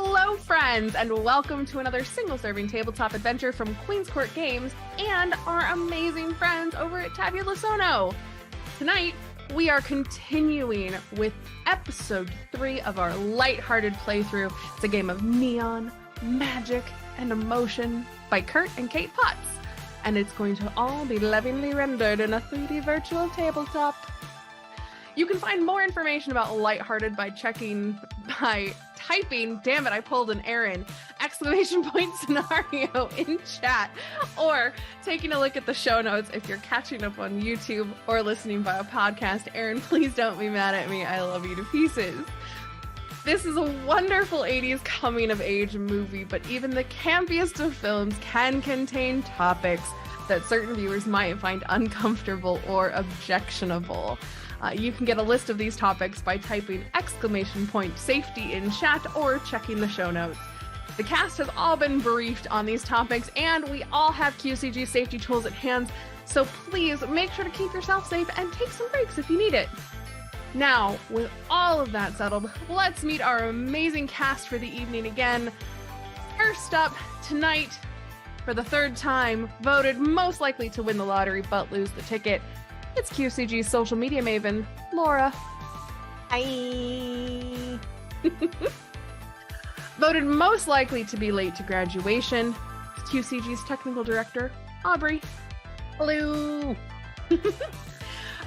Hello, friends, and welcome to another single-serving tabletop adventure from Queen's Court Games and our amazing friends over at Tabula Sono. Tonight, we are continuing with episode 3 of our Lighthearted playthrough. It's a game of neon, magic, and emotion by Kurt and Kate Potts, and it's going to all be lovingly rendered in a 3D virtual tabletop. You can find more information about Lighthearted by typing, damn it, I pulled an Aaron, ! Scenario in chat, or taking a look at the show notes if you're catching up on YouTube or listening via podcast. Aaron, please don't be mad at me. I love you to pieces. This is a wonderful 80s coming-of-age movie, but even the campiest of films can contain topics that certain viewers might find uncomfortable or objectionable. You can get a list of these topics by typing ! Safety in chat or checking the show notes. The cast has all been briefed on these topics, and we all have QCG safety tools at hand, so please make sure to keep yourself safe and take some breaks if you need it. Now, with all of that settled, let's meet our amazing cast for the evening again. First up, tonight, for the third time, voted most likely to win the lottery but lose the ticket, it's QCG's social media maven, Laura. Hi. Voted most likely to be late to graduation, it's QCG's technical director, Aubrey. Hello.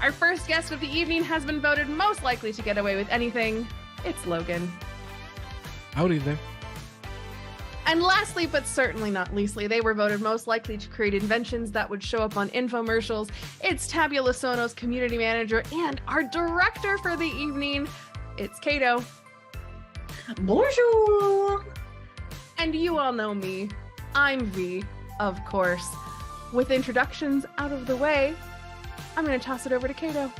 Our first guest of the evening has been voted most likely to get away with anything, it's Logan. Howdy there. And lastly, but certainly not leastly, they were voted most likely to create inventions that would show up on infomercials. It's Tabula Sono's community manager and our director for the evening. It's Kato. Bonjour. And you all know me. I'm V, of course. With introductions out of the way, I'm going to toss it over to Kato.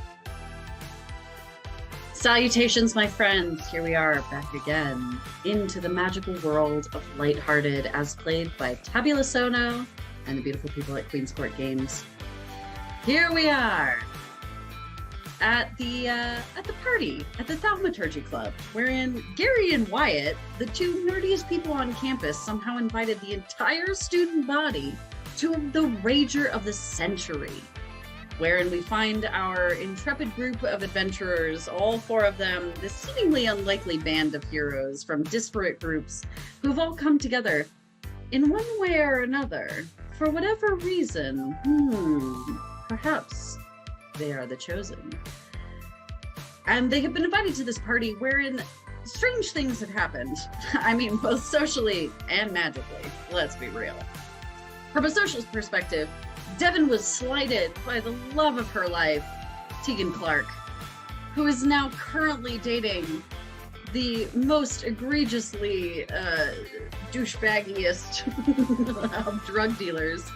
Salutations, my friends. Here we are back again into the magical world of Lighthearted as played by Tabula Sono and the beautiful people at Queen's Court Games. Here we are at the party at the Thaumaturgy Club, wherein Gary and Wyatt, the two nerdiest people on campus, somehow invited the entire student body to the Rager of the Century, wherein we find our intrepid group of adventurers, all 4 of them, this seemingly unlikely band of heroes from disparate groups who've all come together in one way or another. For whatever reason, perhaps they are the chosen. And they have been invited to this party wherein strange things have happened. I mean, both socially and magically, let's be real. From a social perspective, Devin was slighted by the love of her life, Tegan Clark, who is now currently dating the most egregiously douchebaggiest of drug dealers,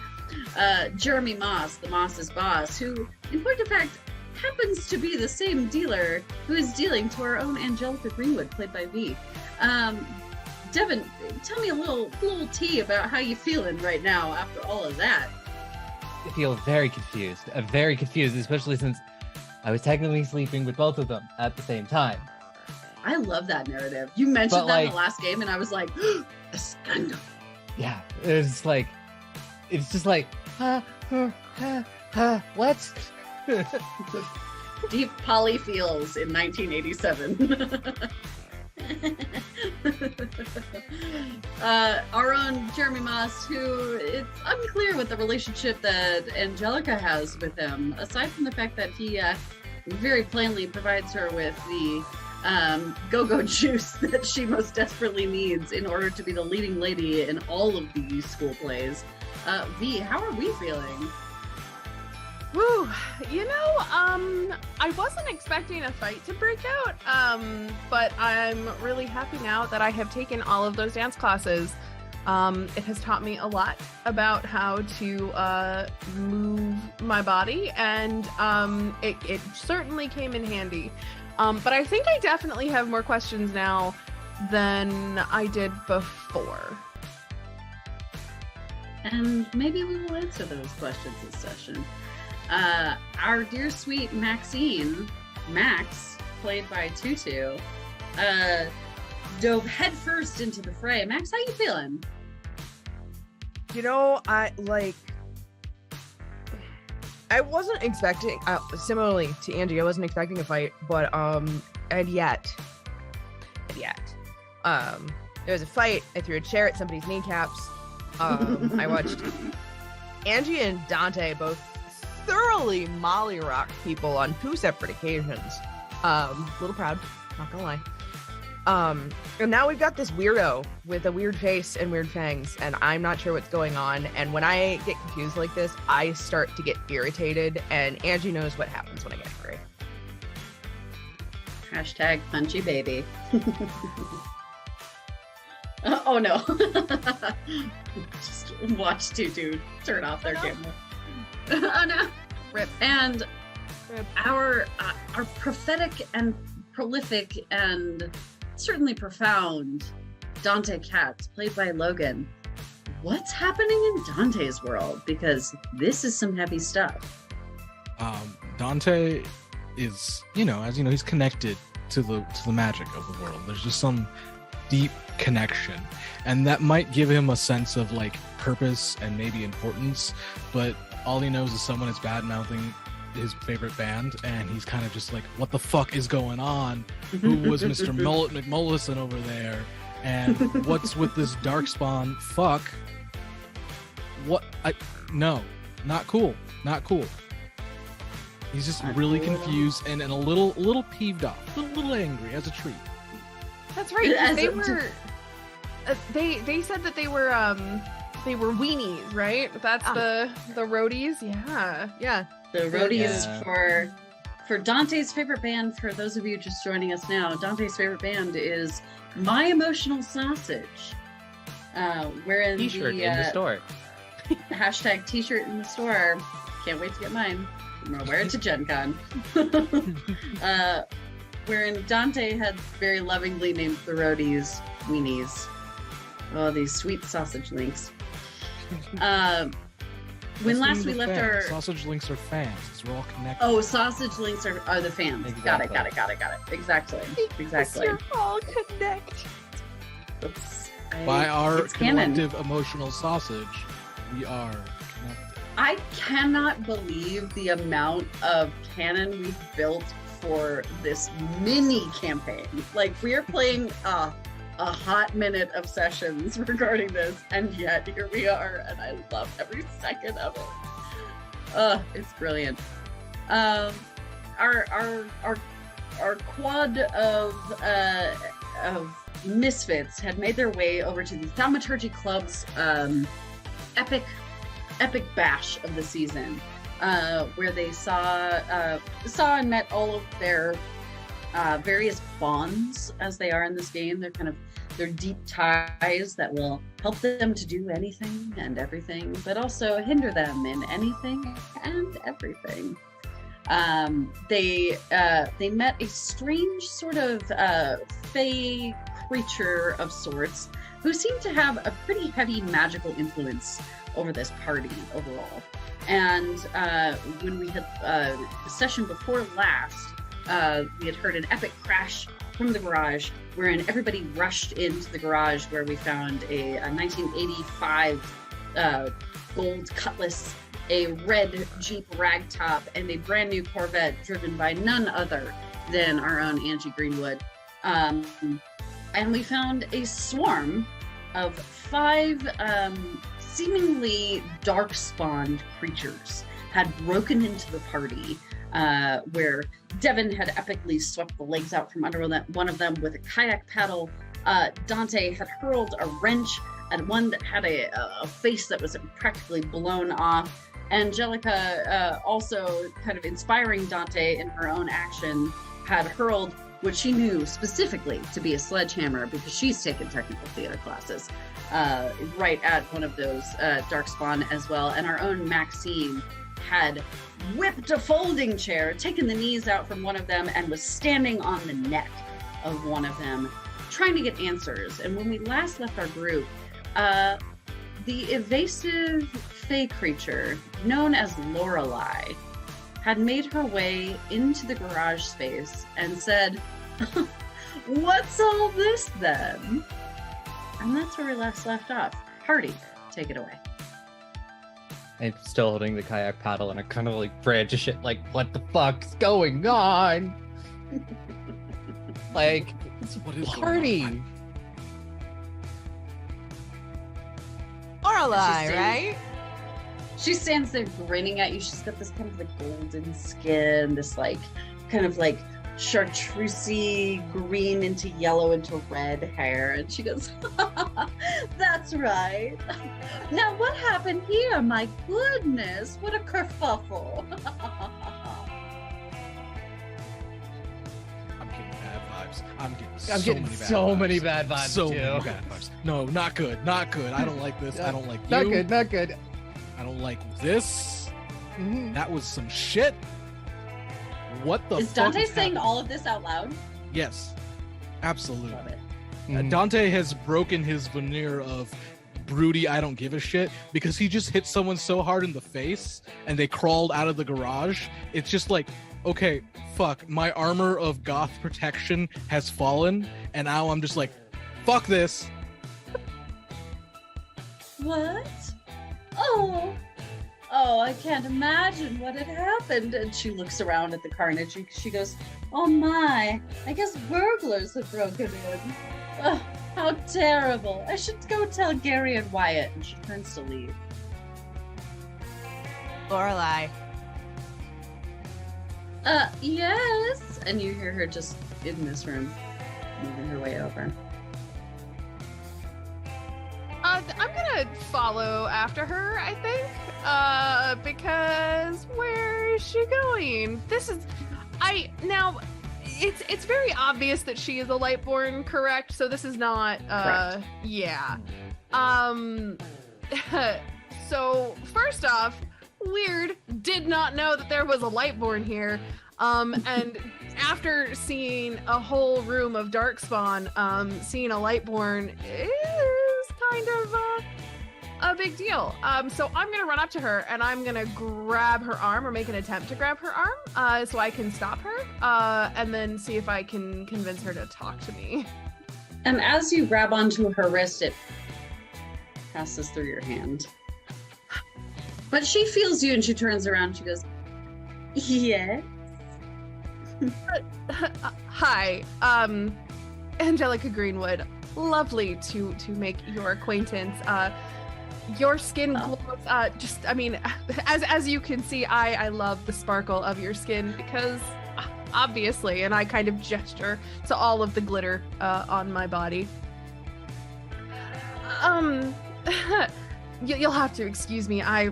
Jeremy Moss, the Moss's boss, who, in point of fact, happens to be the same dealer who is dealing to our own Angelica Greenwood, played by V. Devin, tell me a little tea about how you feeling right now after all of that. I feel very confused, especially since I was technically sleeping with both of them at the same time. I love that narrative. You mentioned that in the last game, and I was like, a scandal. Yeah, it's just like, what? Deep poly feels in 1987. Our own Jeremy Moss, who it's unclear what the relationship that Angelica has with him, aside from the fact that he very plainly provides her with the go-go juice that she most desperately needs in order to be the leading lady in all of the school plays. V, how are we feeling? Woo, I wasn't expecting a fight to break out, but I'm really happy now that I have taken all of those dance classes. It has taught me a lot about how to move my body, and it certainly came in handy. But I think I definitely have more questions now than I did before. And maybe we will answer those questions this session. Our dear sweet Max, played by Tutu, dove headfirst into the fray. Max, how you feeling? You know, I wasn't expecting, similarly to Angie, I wasn't expecting a fight, but, and yet, there was a fight. I threw a chair at somebody's kneecaps. I watched Angie and Dante both thoroughly molly-rock people on 2 separate occasions. A little proud, not gonna lie. And now we've got this weirdo with a weird face and weird fangs, and I'm not sure what's going on. And when I get confused like this, I start to get irritated, and Angie knows what happens when I get angry. Hashtag punchy baby. Oh no. Just watch Tutu turn off their camera. Oh no. Rip. And Rip. our prophetic and prolific and certainly profound Dante Katz, played by Logan. What's happening in Dante's world? Because this is some heavy stuff. Dante is, as you know, he's connected to the magic of the world. There's just some deep connection, and that might give him a sense of like purpose and maybe importance, but all he knows is someone is bad mouthing his favorite band, and he's kind of just like, what the fuck is going on? Who was Mr. McMullison over there? And what's with this Darkspawn? Fuck. What? No, not cool. Not cool. He's just really confused and a little peeved off, a little angry as a treat. That's right. 'Cause they were. They said that they were weenies, right? That's the roadies. Yeah. The roadies for Dante's favorite band. For those of you just joining us now, Dante's favorite band is My Emotional Sausage. Wherein T-shirt in the store. Hashtag T-shirt in the store. Can't wait to get mine. I'm gonna wear it to Gen Con. Wherein Dante had very lovingly named the roadies weenies. Oh, these sweet sausage links. When last we left our sausage links are fans, because we're all connected. Oh, sausage links are the fans. Exactly. Got it. Exactly. You're all connected. Oops. By our It's canon. collective emotional sausage, we are connected. I cannot believe the amount of canon we've built for this mini campaign. Like, we are playing a hot minute of sessions regarding this, and yet here we are, and I love every second of it. It's brilliant. Our quad of misfits had made their way over to the Thaumaturgy Club's epic bash of the season, where they saw and met all of their various bonds, as they are in this game. They're kind of their deep ties that will help them to do anything and everything, but also hinder them in anything and everything. They met a strange sort of fey creature of sorts who seemed to have a pretty heavy magical influence over this party overall. And when we had the session before last, we had heard an epic crash from the garage, wherein everybody rushed into the garage, where we found a 1985 gold Cutlass, a red Jeep ragtop, and a brand new Corvette driven by none other than our own Angie Greenwood. And we found a swarm of 5 seemingly dark-spawned creatures had broken into the party, where Devin had epically swept the legs out from under one of them with a kayak paddle. Dante had hurled a wrench at one that had a face that was practically blown off. Angelica, also kind of inspiring Dante in her own action, had hurled what she knew specifically to be a sledgehammer, because she's taken technical theater classes, right at one of those darkspawn as well. And our own Maxine had whipped a folding chair, taken the knees out from one of them, and was standing on the neck of one of them, trying to get answers. And when we last left our group, the evasive fey creature known as Lorelei had made her way into the garage space and said, What's all this then? And that's where we last left off. Hardy, take it away. I'm still holding the kayak paddle and I kind of like branch shit like, what the fuck's going on? Like, What is party. going on? Lorelai, She's right? She stands there grinning at you. She's got this kind of like golden skin, this like kind of like chartreusey green into yellow into red hair. And she goes, that's right. Now what happened here? My goodness, what a kerfuffle. I'm getting bad vibes. I'm getting I'm so getting many bad so vibes. many bad vibes So too. many bad vibes. No, not good. Not good. I don't like this. I don't like you. Not good, not good. I don't like this. Mhm. That was some shit. What the Is fuck Dante is saying happening? all of this out loud? Yes. Absolutely. Love it. Mhm. Dante has broken his veneer of broody I don't give a shit because he just hit someone so hard in the face and they crawled out of the garage. It's just like, okay, fuck, my armor of goth protection has fallen and now I'm just like, fuck this. What? Oh, I can't imagine what had happened. And she looks around at the carnage and she goes, oh my, I guess burglars have broken in. Oh, how terrible. I should go tell Gary and Wyatt. And she turns to leave. Lorelai. Yes. And you hear her just in this room, moving her way over. I'm gonna follow after her, I think. Because where is she going? It's very obvious that she is a Lightborn, correct? So this is not Correct. yeah. So first off, weird, did not know that there was a Lightborn here. And after seeing a whole room of Darkspawn, seeing a Lightborn is kind of a big deal. So I'm gonna run up to her and I'm gonna grab her arm or make an attempt to grab her arm, so I can stop her, and then see if I can convince her to talk to me. And as you grab onto her wrist, it passes through your hand. But she feels you and she turns around. She goes, yes. Hi, Angelica Greenwood. Lovely to make your acquaintance. Your skin glows. As you can see, I love the sparkle of your skin because obviously, and I kind of gesture to all of the glitter on my body. You'll have to excuse me. I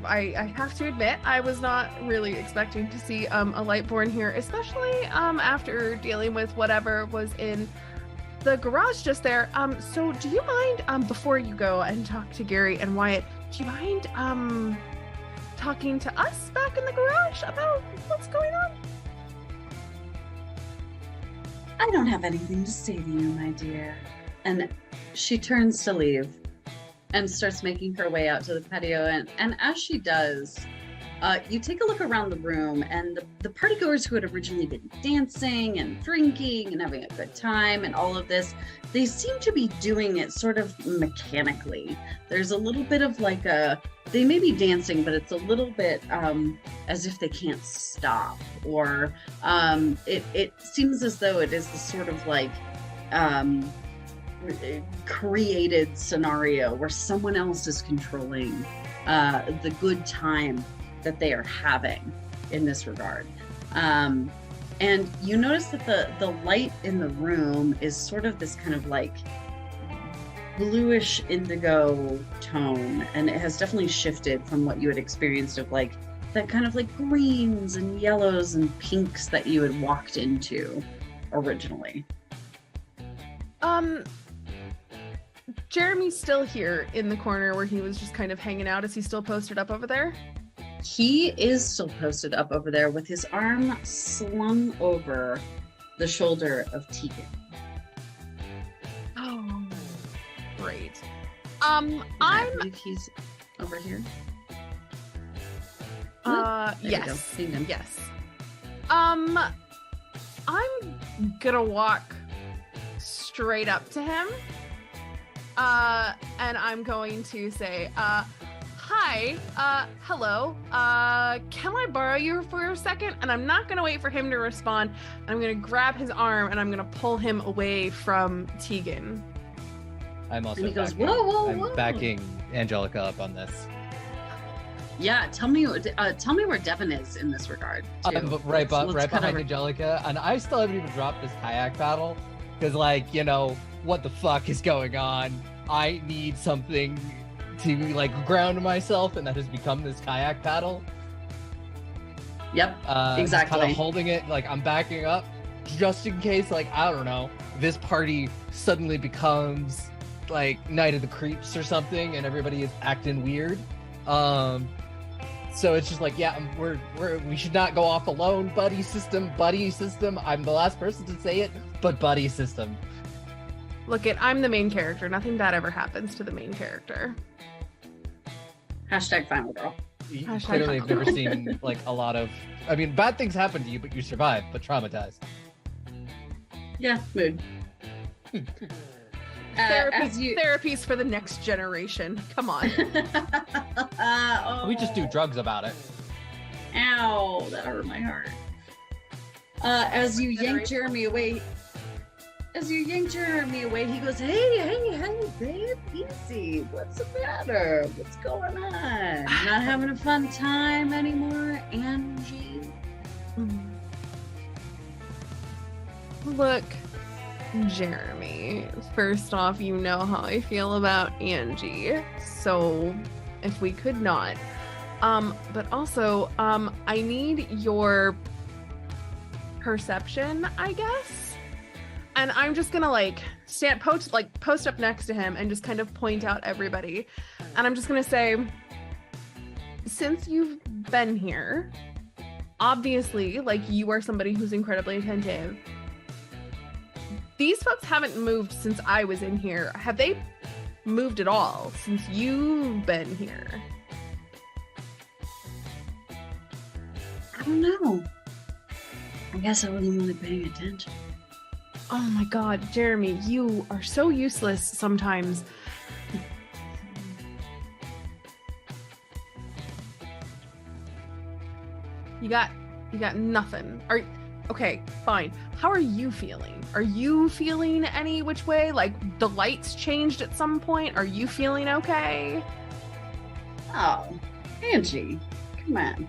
have to admit, I was not really expecting to see a Lightborn here, especially after dealing with whatever was in the garage just there. So do you mind, before you go and talk to Gary and Wyatt, do you mind talking to us back in the garage about what's going on? I don't have anything to say to you, my dear. And she turns to leave and starts making her way out to the patio. And as she does, you take a look around the room, and the partygoers who had originally been dancing and drinking and having a good time and all of this, they seem to be doing it sort of mechanically. There's a little bit of like they may be dancing, but it's a little bit as if they can't stop, or it seems as though it is the sort of like created scenario where someone else is controlling the good time that they are having in this regard. And you notice that the light in the room is sort of this kind of like bluish indigo tone, and it has definitely shifted from what you had experienced of like that kind of like greens and yellows and pinks that you had walked into originally. Jeremy's still here in the corner where he was just kind of hanging out. Is he still posted up over there? He is still posted up over there with his arm slung over the shoulder of Tegan. Oh, great. I believe he's over here. There you go. Yes. Seen him. Yes. I'm gonna walk straight up to him. And I'm going to say, hi, hello, can I borrow you for a second? And I'm not gonna wait for him to respond. I'm gonna grab his arm and I'm gonna pull him away from Tegan. I'm also And he goes, backing, whoa, I'm whoa. backing Angelica up on this. Yeah, tell me where Devin is in this regard. Too. Right Let's cut behind over. Angelica, and I still haven't even dropped this kayak paddle because, like, you know, what the fuck is going on? I need something to like ground myself, and that has become this kayak paddle. Yep, Kind exactly. of holding it, like I'm backing up, just in case, like I don't know, this party suddenly becomes like Night of the Creeps or something, and everybody is acting weird. So it's just like, yeah, we should not go off alone. Buddy system. I'm the last person to say it, but buddy system. Look I'm the main character. Nothing bad ever happens to the main character. Hashtag final girl. You Hashtag clearly have never fun. seen like a lot of. I mean, bad things happen to you, but you survive, but traumatized. Yeah, mood. Therapies for the next generation. Come on. Oh. We just do drugs about it. Ow, that hurt my heart. As you yank Jeremy away, he goes, hey, babe, easy. What's the matter? What's going on? Not having a fun time anymore, Angie? Look, Jeremy, first off, you know how I feel about Angie, so if we could not. But also, I need your perception, I guess. And I'm just gonna post up next to him and just kind of point out everybody. And I'm just gonna say, since you've been here, obviously, like, you are somebody who's incredibly attentive. These folks haven't moved since I was in here. Have they moved at all since you've been here? I don't know. I guess I wasn't really paying attention. Oh my god, Jeremy, you are so useless sometimes. You got nothing. Okay, fine. How are you feeling? Are you feeling any which way? Like, the lights changed at some point? Are you feeling okay? Oh, Angie, come on.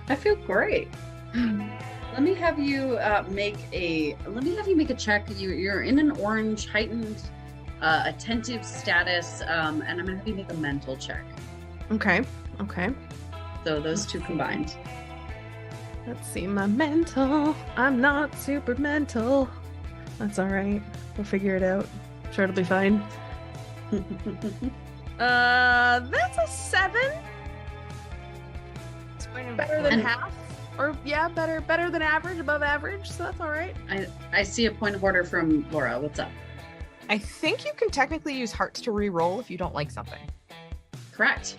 I feel great. Let me have you make a check. You're in an orange heightened attentive status, and I'm gonna have you make a mental check. Okay. So those two combined. Let's see, my mental. I'm not super mental. That's all right. We'll figure it out. Sure, it'll be fine. That's a 7. It's Better than And- half. Or yeah, better than average, above average. So that's all right. I see a point of order from Laura. What's up? I think you can technically use hearts to re-roll if you don't like something. Correct.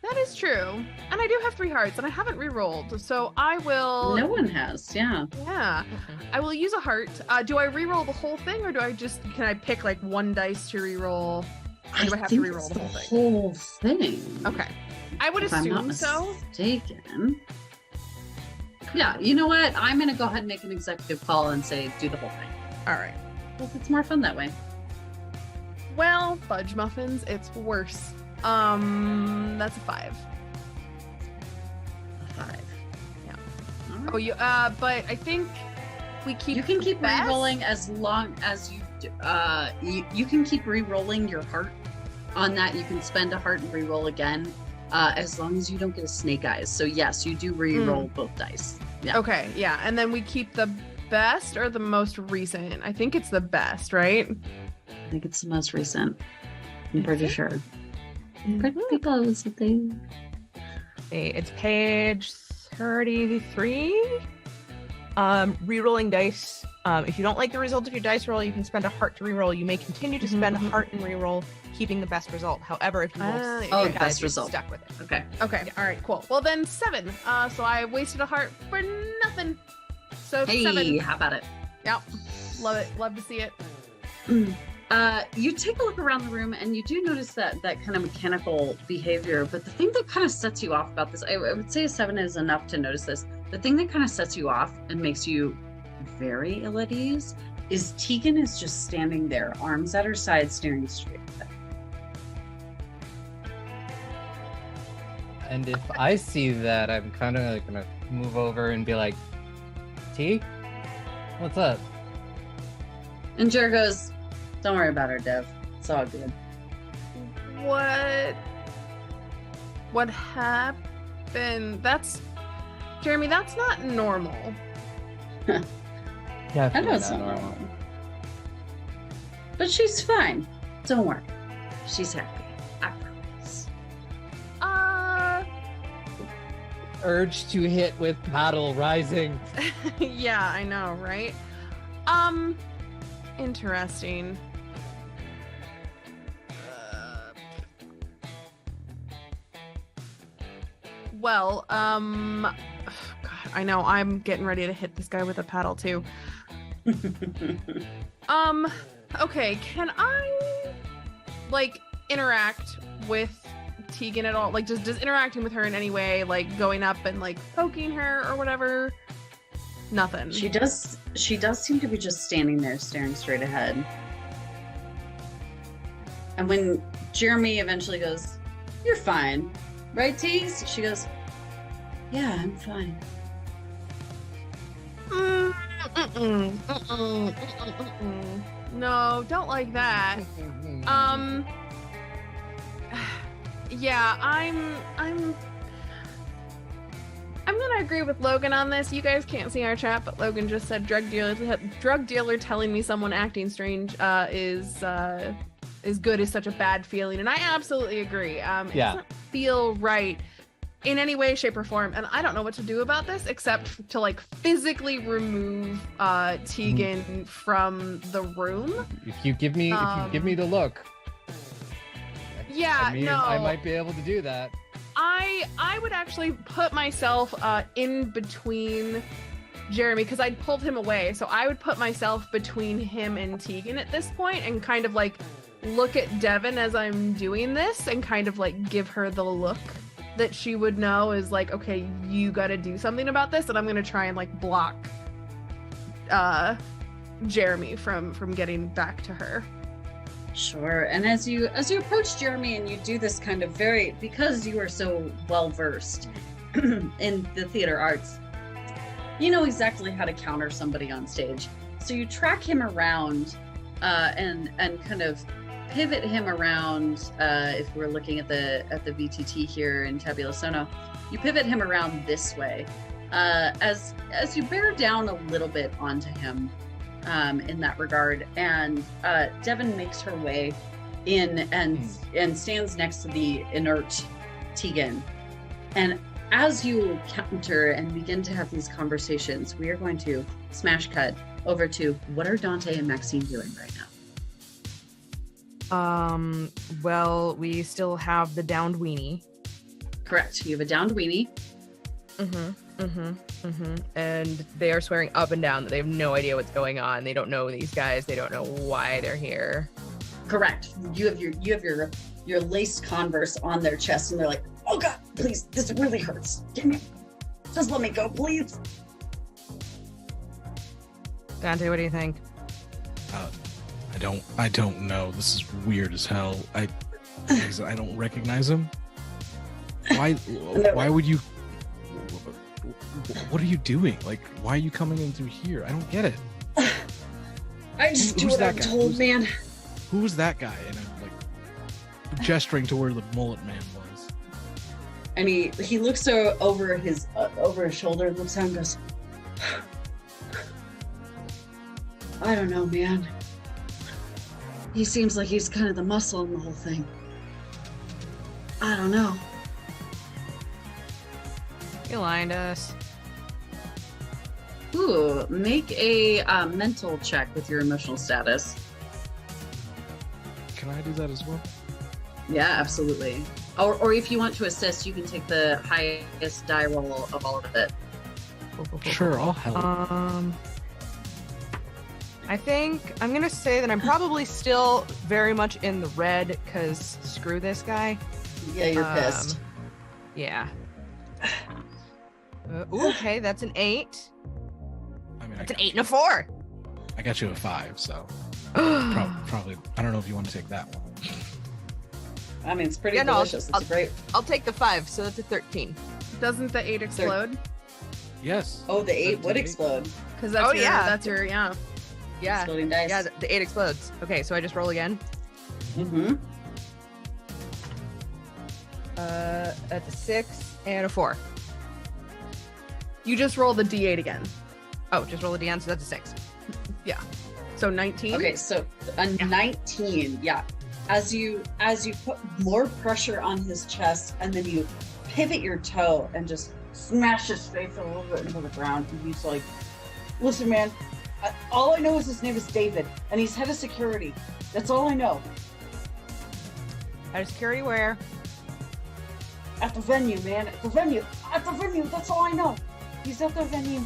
That is true. And I do have 3 hearts, and I haven't re-rolled. So I will. No one has. Yeah. Yeah, I will use a heart. Do I re-roll the whole thing, or can I pick like 1 dice to re-roll? Or do I have to think re-roll it's the whole thing? whole thing. Okay. I would If I'm not assume so. mistaken. Yeah, you know what? I'm gonna go ahead and make an executive call and say do the whole thing. All right. Well, it's more fun that way. Well, fudge muffins, it's worse. That's a 5. A 5. Yeah. All right. Oh, you. But I think we keep. You can the keep best. re-rolling as long as you can keep re-rolling your heart on that. You can spend a heart and re-roll again, as long as you don't get a snake eyes. So yes, you do re-roll both dice. Yeah. Okay, yeah, and then we keep the best or the most recent. I think it's the best, right? I think it's the most recent. I'm pretty sure. Mm-hmm. Pretty close, I think. It's page 33. Rerolling dice. If you don't like the result of your dice roll, you can spend a heart to reroll. You may continue to spend a heart and reroll, keeping the best result. However, if you roll Oh, six, best you're result. stuck with it. Okay. Okay, all right, cool. Well, then 7. So I wasted a heart for nothing. So Hey, 7. how about it? Yep. Love it. Love to see it. You take a look around the room and you do notice that kind of mechanical behavior, but the thing that kind of sets you off about this, I would say a 7 is enough to notice this. The thing that kind of sets you off and makes you very ill at ease is Tegan is just standing there, arms at her side, staring straight ahead. And if I see that, I'm kind of gonna move over and be like, T, what's up? And Jer goes, don't worry about her, Dev. It's all good. What happened? Jeremy, that's not normal. Yeah, I know it's not normal. But she's fine. Don't worry. She's happy. I promise. Urge to hit with paddle rising. Yeah, I know, right? Interesting. Well, God, I know I'm getting ready to hit this guy with a paddle too. Okay, can I like interact with Tegan at all? Like just interacting with her in any way, like going up and like poking her or whatever? Nothing. She does seem to be just standing there staring straight ahead. And when Jeremy eventually goes, "You're fine, right, Tease?" She goes, "Yeah, I'm fine." No, don't like that. Yeah, I'm gonna agree with Logan on this. You guys can't see our chat, but Logan just said drug dealer telling me someone acting strange is good is such a bad feeling, and I absolutely agree. It doesn't feel right in any way, shape, or form, and I don't know what to do about this except to like physically remove Tegan from the room. If you give me the look, yeah, I might be able to do that. I would actually put myself in between Jeremy because I'd pulled him away, so I would put myself between him and Tegan at this point and kind of like look at Devin as I'm doing this and kind of like give her the look that she would know is like, okay, you got to do something about this, and I'm gonna try and like block Jeremy from getting back to her. Sure. And as you approach Jeremy and you do this kind of because you are so well versed in the theater arts, you know exactly how to counter somebody on stage. So you track him around and kind of pivot him around. If we're looking at the VTT here in Tabula Sono, you pivot him around this way as you bear down a little bit onto him. In that regard, and Devin makes her way in and stands next to the inert Tegan. And as you counter and begin to have these conversations, we are going to smash cut over to what are Dante and Maxine doing right now? Well, we still have the downed weenie. Correct. You have a downed weenie. And they are swearing up and down that they have no idea what's going on. They don't know these guys. They don't know why they're here. Correct. You have your laced Converse on their chest, and they're like, "Oh God, please, this really hurts. Just let me go, please." Dante, what do you think? I don't know. This is weird as hell. I don't recognize him. Why would you? What are you doing? Like, why are you coming in through here? I don't get it. I just do what I'm told, man. Who was that guy? And I'm like gesturing to where the mullet man was. And he looks over his shoulder, looks down, and goes, "I don't know, man. He seems like he's kind of the muscle in the whole thing. I don't know." You lying to us. Ooh, make a mental check with your emotional status. Can I do that as well? Yeah, absolutely. Or if you want to assist, you can take the highest die roll of all of it. Sure, I'll help. I think I'm gonna say that I'm probably still very much in the red because screw this guy. Yeah, you're pissed. Yeah. Okay, that's an 8. I mean, That's an 8 and a 4. I got you a 5, so probably. I don't know if you want to take that one. I mean, it's pretty Yeah, no, delicious. It's great. I'll take the 5, so that's a 13. Doesn't the 8 explode? Yes. Oh, the 8 would 13. explode. Because that's Oh, your, yeah. that's your, yeah. Yeah. Exploding dice. Yeah, the 8 explodes. Okay, so I just roll again. Mm-hmm. That's a 6 and a 4. You just roll the D8 again. Oh, just roll a d10, so that's a 6. So 19? Okay, so a 19, yeah. As you put more pressure on his chest, and then you pivot your toe and just smash his face a little bit into the ground, and he's like, "Listen, man, all I know is his name is David, and he's head of security. That's all I know. Out of security where? At the venue, man. At the venue. That's all I know. He's at the venue.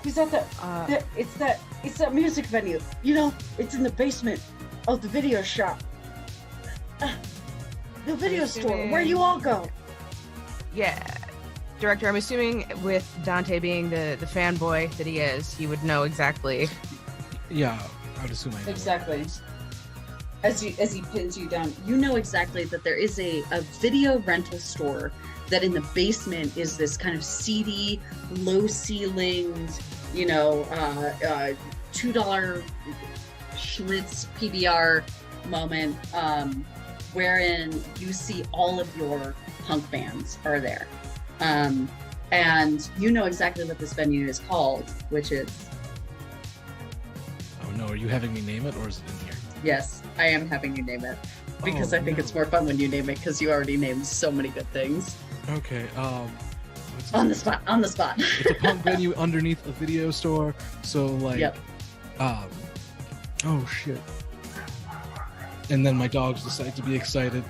He's at it's that music venue. You know, it's in the basement of the video shop. The video store where you all go." Yeah. Director, I'm assuming with Dante being the fanboy that he is, he would know exactly. Yeah, I would assume I know. Exactly. As he pins you down, you know exactly that there is a video rental store that in the basement is this kind of seedy, low-ceilinged, you know, $2 Schlitz PBR moment, wherein you see all of your punk bands are there. And you know exactly what this venue is called, which is... Oh no, are you having me name it, or is it in here? Yes, I am having you name it. Because Oh, I think no. it's more fun when you name it, because you already named so many good things. Okay, what's On it? the spot. It's a punk venue underneath a video store, so like, Yep. oh shit. And then my dogs decide to be excited.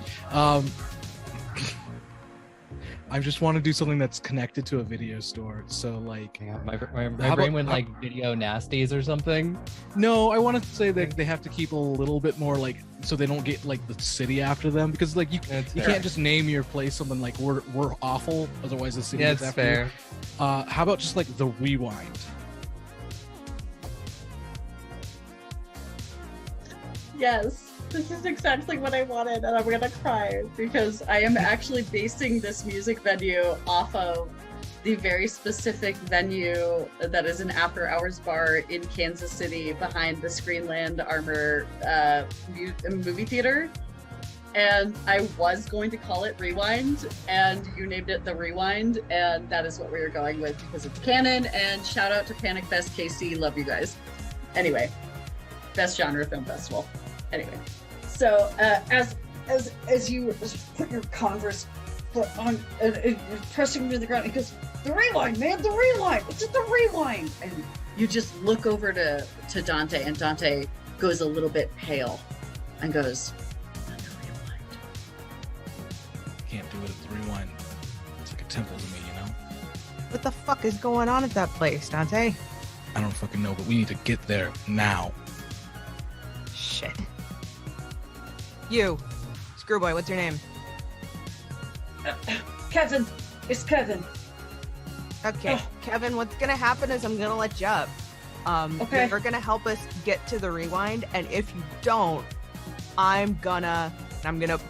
I just want to do something that's connected to a video store, so like, Yeah, my How brain about- went like video nasties or something. no, I want to say that they have to keep a little bit more like, so they don't get like the city after them, because like you That's you fair. can't just name your place something like we're awful, otherwise the city Yeah, gets it's after fair. you. How about just like the rewind? Yes, this is exactly what I wanted, and I'm gonna cry because I am actually basing this music venue off of the very specific venue that is an after-hours bar in Kansas City behind the Screenland Armor movie theater. And I was going to call it Rewind, and you named it The Rewind, and that is what we are going with because it's canon. And shout out to Panic Fest KC, love you guys. Anyway, best genre film festival. Anyway, so as you put your Converse foot on and pressing to the ground, he goes, "The rewind, man, the rewind! It's the rewind!" And you just look over to Dante, and Dante goes a little bit pale and goes, "The rewind." Can't do it at the rewind. It's like a temple to me, you know? What the fuck is going on at that place, Dante? I don't fucking know, but we need to get there now. Shit. You, Screwboy, what's your name? Kevin, it's Kevin. Okay, Kevin, what's gonna happen is I'm gonna let you up. Okay. You're gonna help us get to the rewind, and if you don't, I'm gonna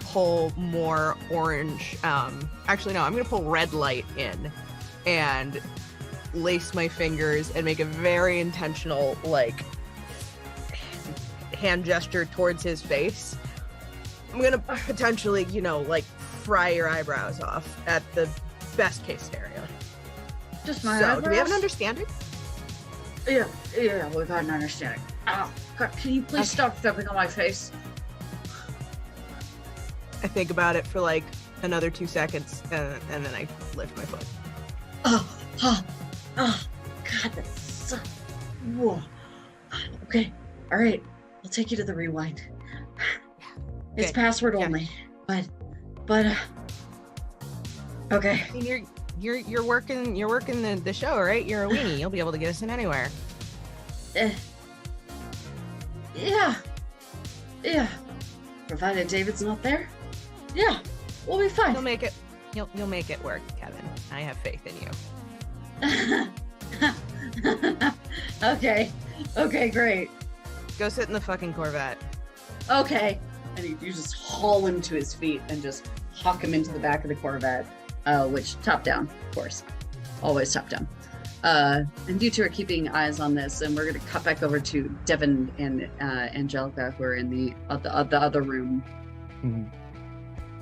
pull more orange. Actually, no, I'm gonna pull red light in, and lace my fingers and make a very intentional like hand gesture towards his face. I'm gonna potentially, like fry your eyebrows off at the best case scenario. Just So, do we have an understanding? Yeah, we've got an understanding. Oh, God, can you please stop stepping on my face? I think about it for like another 2 seconds, and then I lift my foot. Oh, God, that's so... Whoa. Okay, all right. I'll take you to the rewind. It's Okay, password yeah. only, but, okay. I mean, you're working the show, right? You're a weenie. You'll be able to get us in anywhere. Eh. Yeah. Yeah. Provided David's not there. Yeah. We'll be fine. You'll make it. You'll make it work, Kevin. I have faith in you. Okay. Okay, great. Go sit in the fucking Corvette. Okay. And you just haul him to his feet and just huck him into the back of the Corvette, which top down, of course. Always top down. And you two are keeping eyes on this, and we're going to cut back over to Devin and Angelica, who are in the other room,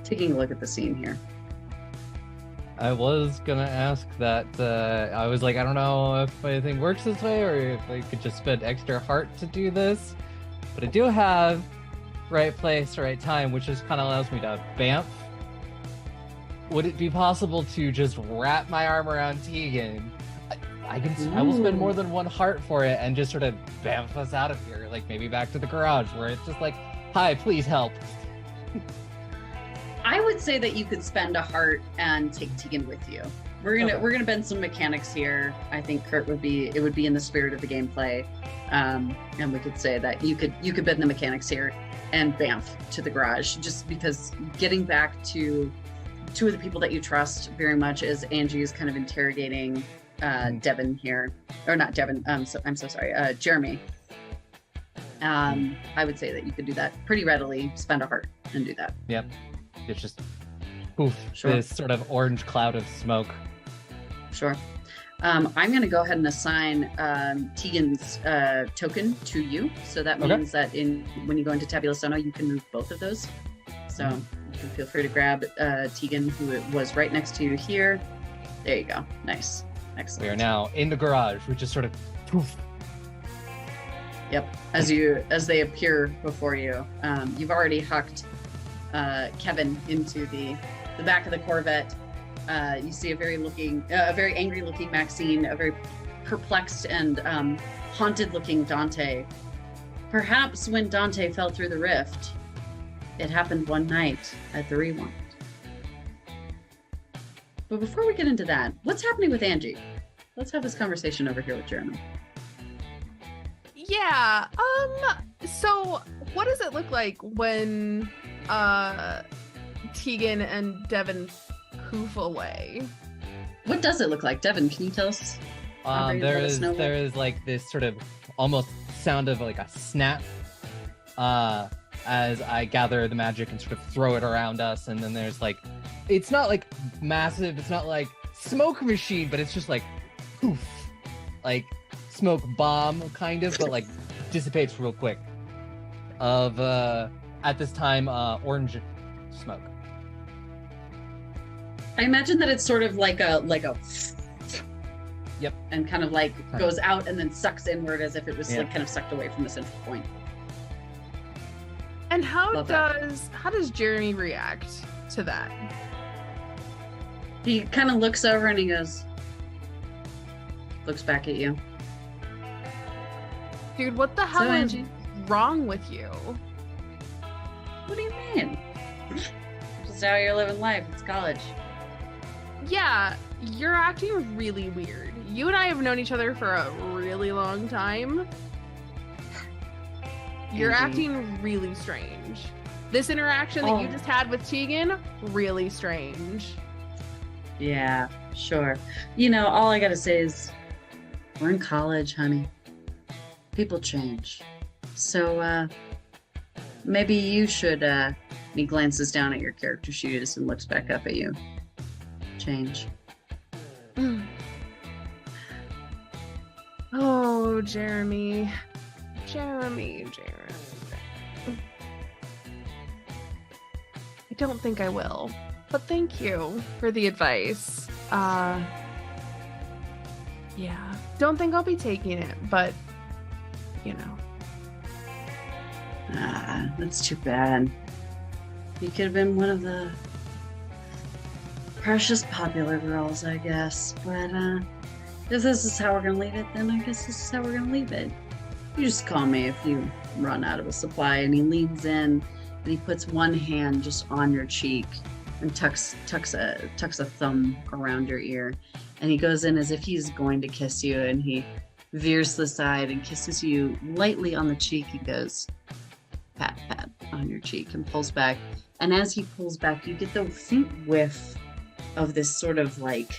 taking a look at the scene here. I was gonna ask that. I was like, I don't know if anything works this way, or if I could just spend extra heart to do this. But I do have right place, right time, which just kind of allows me to bamf. Would it be possible to just wrap my arm around Tegan? I will spend more than one heart for it and just sort of bamf us out of here, like maybe back to the garage where it's just like, hi, please help. I would say that you could spend a heart and take Tegan with you. We're gonna bend some mechanics here. I think it would be in the spirit of the gameplay, and we could say that you could bend the mechanics here and bamf to the garage, just because getting back to two of the people that you trust very much, as Angie is kind of interrogating Devin here, or not Devin. I'm so sorry, Jeremy. I would say that you could do that pretty readily. Spend a heart and do that. Yep. It's just poof, Sure. This sort of orange cloud of smoke. Sure. I'm going to go ahead and assign Tegan's token to you. So that means that when you go into Tabula Sono, you can move both of those. So you can feel free to grab Tegan, who was right next to you here. There you go. Nice. Excellent. We are now in the garage, which is sort of poof. Yep. As they appear before you, you've already hucked Kevin into the back of the Corvette. You see a very angry looking Maxine, a very perplexed and haunted looking Dante. Perhaps when Dante fell through the rift, it happened one night at the Rewind. But before we get into that, what's happening with Angie? Let's have this conversation over here with Jeremy. Yeah. So what does it look like when Tegan and Devin poof away? What does it look like? Devin, can you tell us? There is like this sort of almost sound of like a snap as I gather the magic and sort of throw it around us, and then there's like, it's not like massive, it's not like smoke machine, but it's just like poof, like smoke bomb kind of, but like dissipates real quick of at this time orange smoke. I imagine that it's sort of like a Yep. And kind of like goes out and then sucks inward as if it was like kind of sucked away from the central point. And how does Jeremy react to that? He kind of looks over and he looks back at you. Dude, what the hell is Angie, wrong with you? what do you mean? Just how you're living life. It's college. Yeah, you're acting really weird. You and I have known each other for a really long time. You're Angie. acting really strange. This interaction that you just had with Tegan, really strange. Yeah, sure. You know, all I gotta say is we're in college, honey. People change. So, maybe you should, he glances down at your character sheets and looks back up at you. Change. Oh, Jeremy. Jeremy. I don't think I will, but thank you for the advice. Yeah, don't think I'll be taking it, but you know. That's too bad. You could have been one of the precious popular girls, I guess. But if this is how we're gonna leave it, then I guess this is how we're gonna leave it. You just call me if you run out of a supply. And he leans in and he puts one hand just on your cheek and tucks a thumb around your ear. And he goes in as if he's going to kiss you, and he veers to the side and kisses you lightly on the cheek and goes, pat, pat on your cheek, and pulls back. And as he pulls back, you get the faint whiff of this sort of like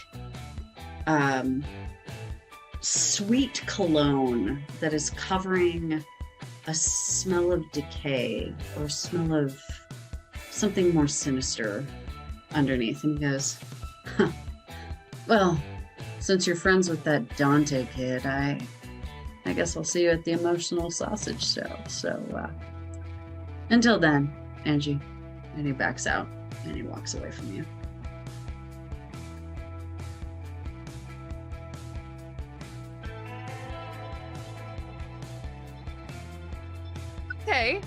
sweet cologne that is covering a smell of decay or smell of something more sinister underneath. And he goes, huh. Well, since you're friends with that Dante kid, I guess I'll see you at the emotional sausage show. So until then, Angie. And he backs out and he walks away from you. Okay.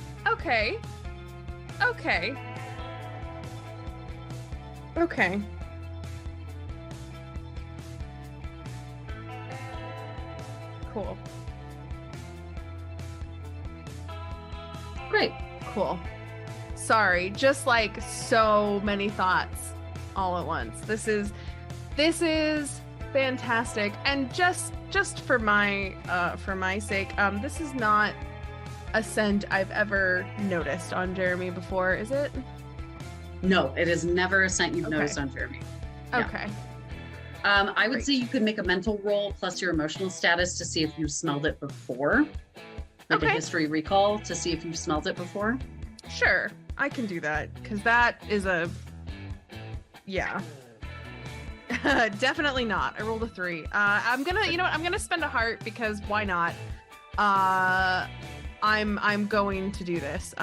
Cool. Great. Cool. Sorry, just like so many thoughts all at once. This is fantastic. And just for my sake, this is not a scent I've ever noticed on Jeremy before, is it? No, it is never a scent you've noticed on Jeremy. Yeah. Okay. I would say you could make a mental roll plus your emotional status to see if you smelled it before. Like a history recall to see if you've smelled it before. Sure, I can do that because that is definitely not. I rolled a 3. I'm gonna spend a heart because why not? I'm going to do this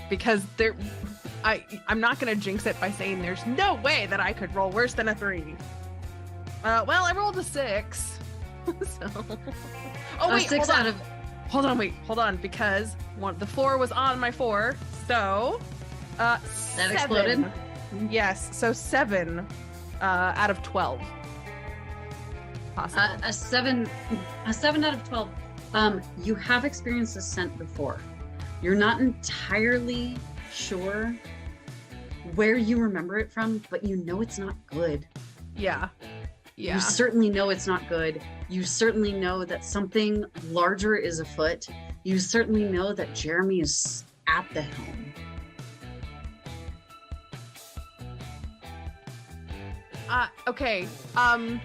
because I'm not gonna jinx it by saying there's no way that I could roll worse than a 3. Well, I rolled a 6. So. Oh wait, hold on, because the 4 was on my 4, so that 7. Exploded. Yes, so 7 out of 12. Possible. A 7 out of 12. You have experienced this scent before. You're not entirely sure where you remember it from, but you know it's not good. Yeah. You certainly know it's not good. You certainly know that something larger is afoot. You certainly know that Jeremy is at the helm. Okay. I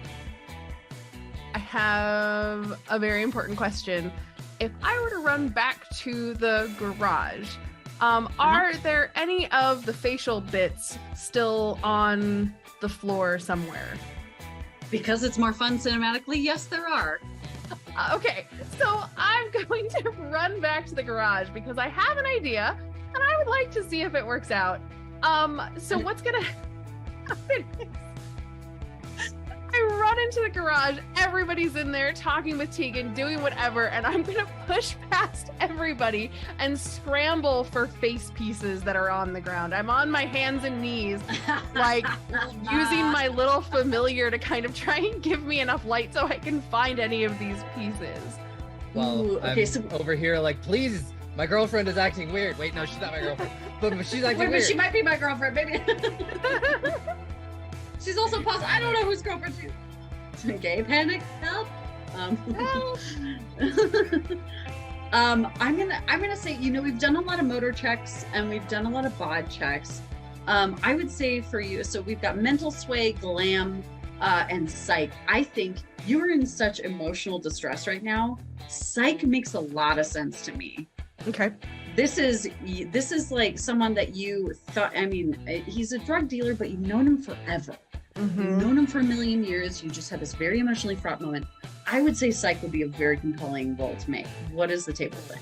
have a very important question. If I were to run back to the garage, are there any of the facial bits still on the floor somewhere? Because it's more fun cinematically, yes, there are. Okay, so I'm going to run back to the garage because I have an idea and I would like to see if it works out. So what's gonna happen is I run into the garage, everybody's in there talking with Tegan, doing whatever, and I'm gonna push past everybody and scramble for face pieces that are on the ground. I'm on my hands and knees, like using my little familiar to kind of try and give me enough light so I can find any of these pieces. Well, Ooh, okay, I'm so over here like, please, my girlfriend is acting weird. Wait, no, she's not my girlfriend. But she's acting wait, weird. but she might be my girlfriend, maybe. She's also positive. I don't know whose girlfriend she is. Gay panic, help. Help. I'm gonna say, we've done a lot of motor checks and we've done a lot of bod checks. I would say for you, so we've got mental sway, glam, and psych. I think you're in such emotional distress right now. Psych makes a lot of sense to me. Okay. This is like someone that you thought, he's a drug dealer, but you've known him forever. Mm-hmm. You've known him for a million years. You just had this very emotionally fraught moment. I would say psych would be a very compelling role to make. What is the table thing?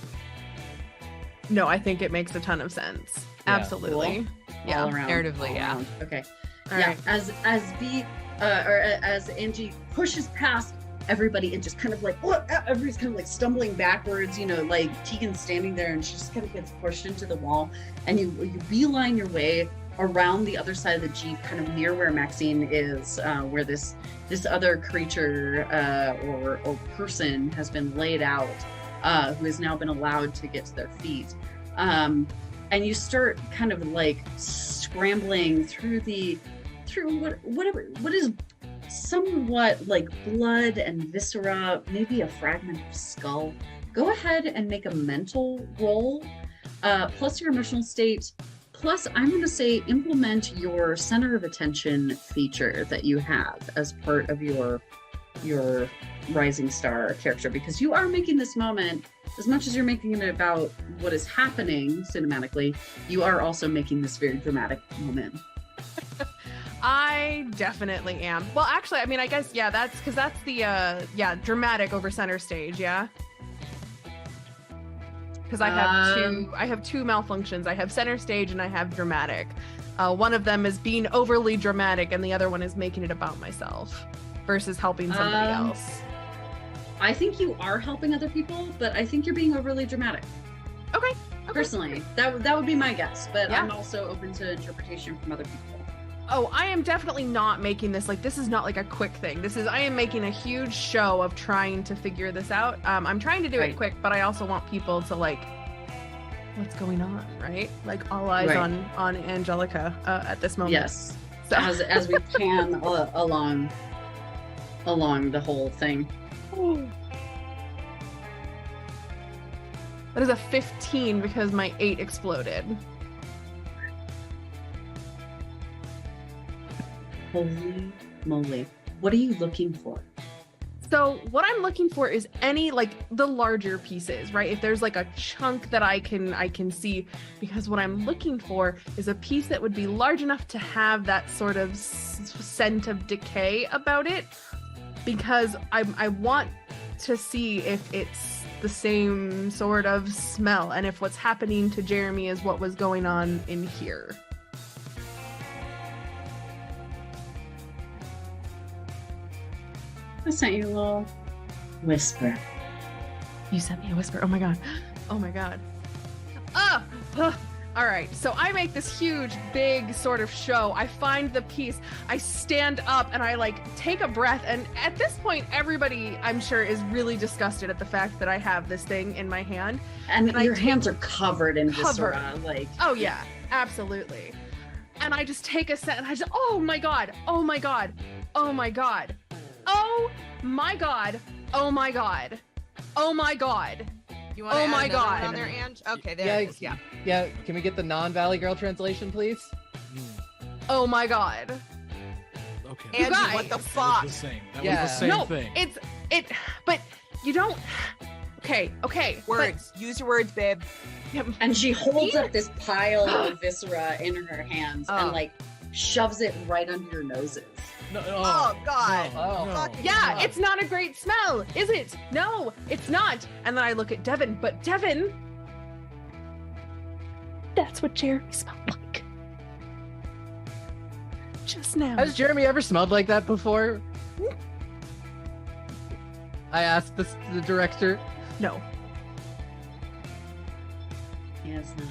No, I think it makes a ton of sense. Yeah. Absolutely. Cool. Yeah. All around, narratively, all yeah. around. Okay. All yeah. right. As Angie pushes past everybody and just kind of like, everybody's kind of like stumbling backwards, like Tegan's standing there and she just kind of gets pushed into the wall, and you beeline your way around the other side of the Jeep, kind of near where Maxine is, where this other creature or person has been laid out, who has now been allowed to get to their feet. And you start kind of like scrambling through what is somewhat like blood and viscera, maybe a fragment of skull. Go ahead and make a mental roll, plus your emotional state, plus I'm going to say implement your center of attention feature that you have as part of your rising star character, because you are making this moment, as much as you're making it about what is happening cinematically, you are also making this very dramatic moment. I definitely am. Well, actually, I mean, I guess, yeah, that's because that's the, dramatic over center stage, yeah? Because I have two malfunctions. I have center stage and I have dramatic. One of them is being overly dramatic and the other one is making it about myself versus helping somebody else. I think you are helping other people, but I think you're being overly dramatic. Okay. Personally, that would be my guess, but Yeah. I'm also open to interpretation from other people. Oh, I am definitely not making this, like, this is not like a quick thing. I am making a huge show of trying to figure this out. I'm trying to do it quick, but I also want people to, like, what's going on, right? Like, all eyes on Angelica at this moment. Yes. So. As we pan along the whole thing. That is a 15 because my 8 exploded. Holy moly. What are you looking for? So what I'm looking for is any, like, the larger pieces, right? If there's like a chunk that I can see, because what I'm looking for is a piece that would be large enough to have that sort of scent of decay about it, because I want to see if it's the same sort of smell and if what's happening to Jeremy is what was going on in here. I sent you a little whisper. You sent me a whisper. Oh my god. Oh my god. All right. So I make this huge, big sort of show. I find the piece. I stand up and I like take a breath. And at this point, everybody, I'm sure, is really disgusted at the fact that I have this thing in my hand. And your hands are covered in viscera. Like, oh yeah, absolutely. And I just take a set and I just, oh my god, oh my god, oh my god. Oh my god! Oh my god! Oh my god! You want to Oh add my another one God. on there, Ange? Okay, there it is. Yeah. Yeah, can we get the non-Valley Girl translation, please? Oh my god! Okay. Angie, guys. what the That fuck? was the same. That Yeah. was the same No, thing. but you don't. Okay. Words. Use your words, babe. But, and she holds up this pile of viscera in her hands Oh. and like shoves it right under your noses. No, Oh, God. Oh. no. Fuck. yeah, it's not a great smell, is it? No, it's not. And then I look at Devin, but Devin, that's what Jeremy smelled like. Just now. Has Jeremy ever smelled like that before? I asked the director. No. Yeah, it's not.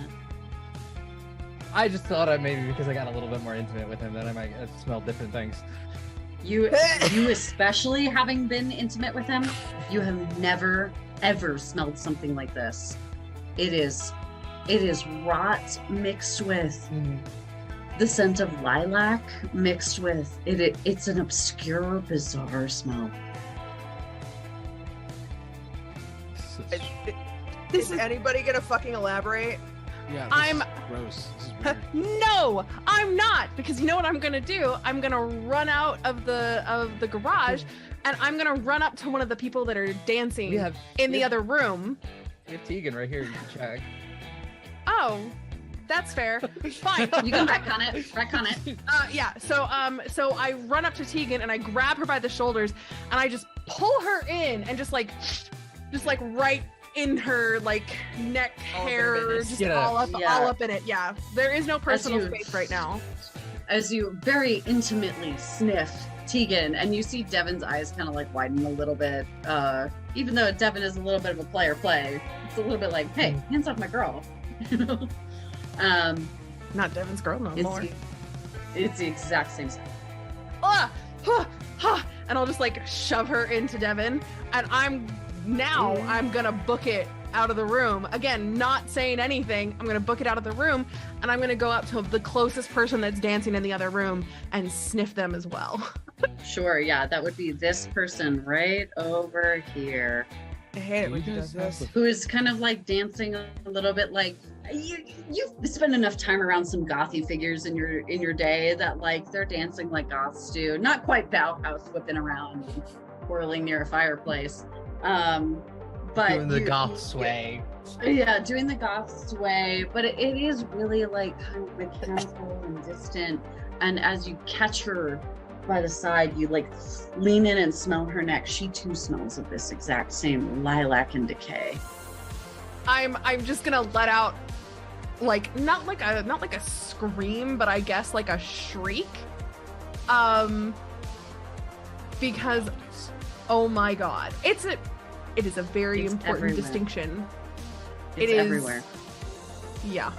I just thought maybe because I got a little bit more intimate with him that I might smell different things. You especially having been intimate with him, you have never ever smelled something like this. It is rot mixed with the scent of lilac mixed with it. It's an obscure, bizarre smell. Is anybody gonna fucking elaborate? Yeah, I'm- this is gross. This is weird. No, I'm not, because you know what I'm gonna do? I'm gonna run out of the garage, and I'm gonna run up to one of the people that are dancing We have in the other room. Tegan right here. You can check. Oh, that's fair. Fine. You can retcon it. Yeah. So I run up to Tegan and I grab her by the shoulders and I just pull her in and just like right in her like neck All up in hair, business. just Yeah. all up in it. Yeah. There is no personal you- space right now. As you very intimately sniff Tegan, and you see Devin's eyes kind of like widen a little bit. Even though Devin is a little bit of a player play, it's a little bit like, hey, hands off my girl. Not Devin's girl no more. It's the exact same stuff. And I'll just like shove her into Devin, and I'm gonna book it out of the room. Again, not saying anything. I'm gonna book it out of the room, and I'm gonna go up to the closest person that's dancing in the other room and sniff them as well. Sure, yeah, that would be this person right over here, I hate it Do when you she guys does have this. who is kind of like dancing a little bit like you've spent enough time around some gothy figures in your day that like they're dancing like goths do. Not quite Bauhaus whipping around and whirling near a fireplace. But Doing the goth sway. Yeah, doing the goth sway, but it is really like kind of mechanical and distant. And as you catch her by the side, you like lean in and smell her neck. She too smells of this exact same lilac and decay. I'm just gonna let out like not like a scream, but I guess like a shriek. Because oh my god. It is a very It's important everywhere. distinction. It's It is everywhere. Yeah.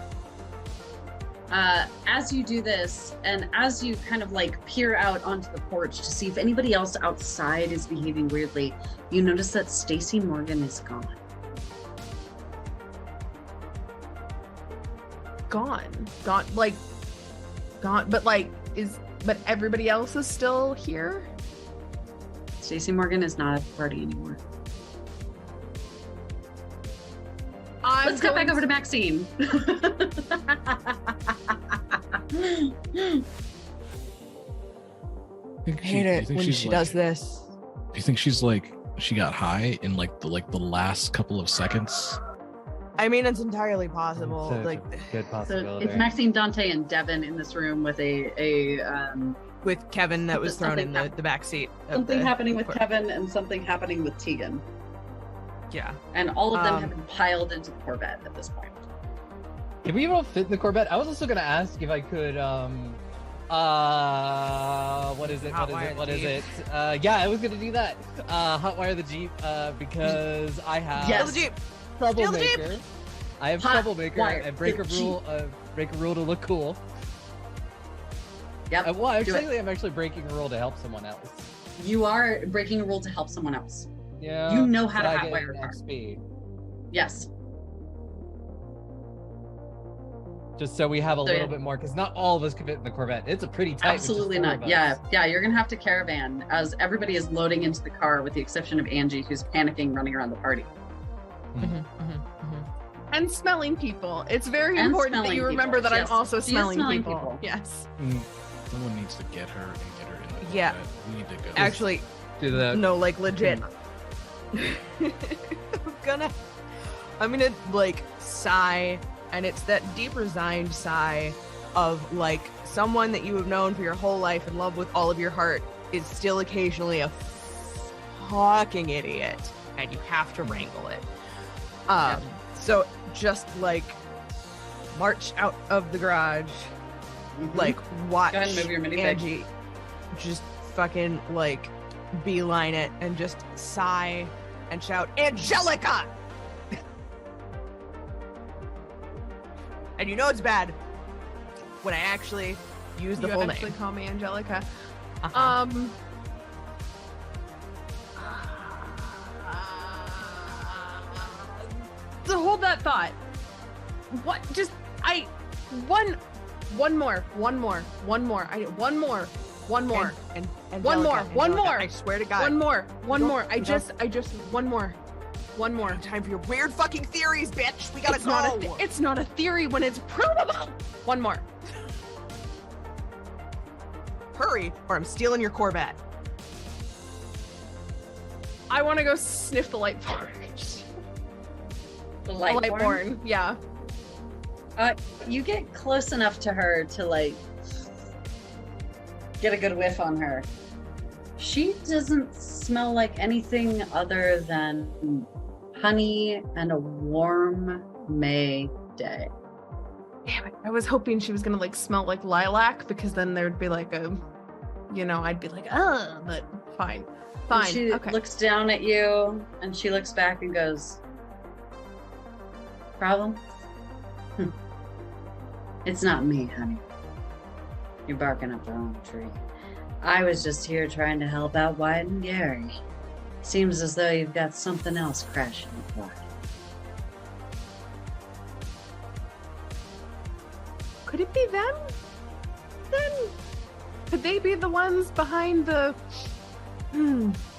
As you do this, and as you kind of like peer out onto the porch to see if anybody else outside is behaving weirdly, you notice that Stacy Morgan is gone. Gone, but everybody else is still here. Stacy Morgan is not at the party anymore. Let's cut back over to Maxine. I hate it when she does this. Do you think she's like she got high in like the last couple of seconds? I mean, it's entirely possible. It's a Like good So possibility. it's Maxine, Dante, and Devin in this room with with Kevin that was thrown in Something the back seat. of something the happening with Corvette. Kevin and something happening with Tegan. Yeah. And all of them Um, have been piled into the Corvette at this point. Can we all fit in the Corvette? I was also gonna ask if I could what is it? Hotwire What the is it? Jeep. Yeah, I was gonna do that. Hotwire the Jeep, because I have Yes. Steal the Jeep. troublemaker. I have Hot troublemaker wire and break a the rule. Break a rule to look cool. Yep. Well, do it. actually, I'm actually breaking a rule to help someone else. You are breaking a rule to help someone else. Yeah. You know how to so I hotwire get a an car. XP. Yes. Just so we have a So, little yeah. bit more, because not all of us can fit in the Corvette. It's a pretty tight. with just Absolutely 4 not. of us. Yeah, you're gonna have to caravan as everybody is loading into the car with the exception of Angie, who's panicking running around the party. And smelling people. It's very And important that smelling you remember people, that yes. I'm also She is smelling, smelling people. people. Yes. Someone needs to get her and get her in the Yeah. Corvette. We need to go. Actually, Do the no, like legit. I'm gonna like sigh, and it's that deep resigned sigh of like someone that you have known for your whole life and love with all of your heart is still occasionally a fucking idiot, and you have to wrangle it. So just like march out of the garage, like watch Go ahead and move your minifig. Angie just fucking like beeline it and just sigh and shout, Angelica! And you know it's bad when I actually use the You full actually name. call me Angelica. Uh-huh. So hold that thought. What? Just one more. One more. One more. One more. And One more, Angelica, one Angelica, more, I swear to God. One more. One don't- more. I you just one more. One more. Time for your weird fucking theories, bitch. We gotta It's go. not it's not a theory when it's provable. One more. Hurry, or I'm stealing your Corvette. I want to go sniff the light forge. The The Lightborn. Lightborn. Yeah. You get close enough to her to like get a good whiff on her. She doesn't smell like anything other than honey and a warm May day. Damn it. I was hoping she was gonna like smell like lilac because then there'd be like a, I'd be like, but fine. And Fine. she Okay. looks down at you and she looks back and goes, problem? It's not me, honey. You're barking up the wrong tree. I was just here trying to help out Wyatt and Gary. Seems as though you've got something else crashing the party. Could it be them? Then Could they be the ones behind the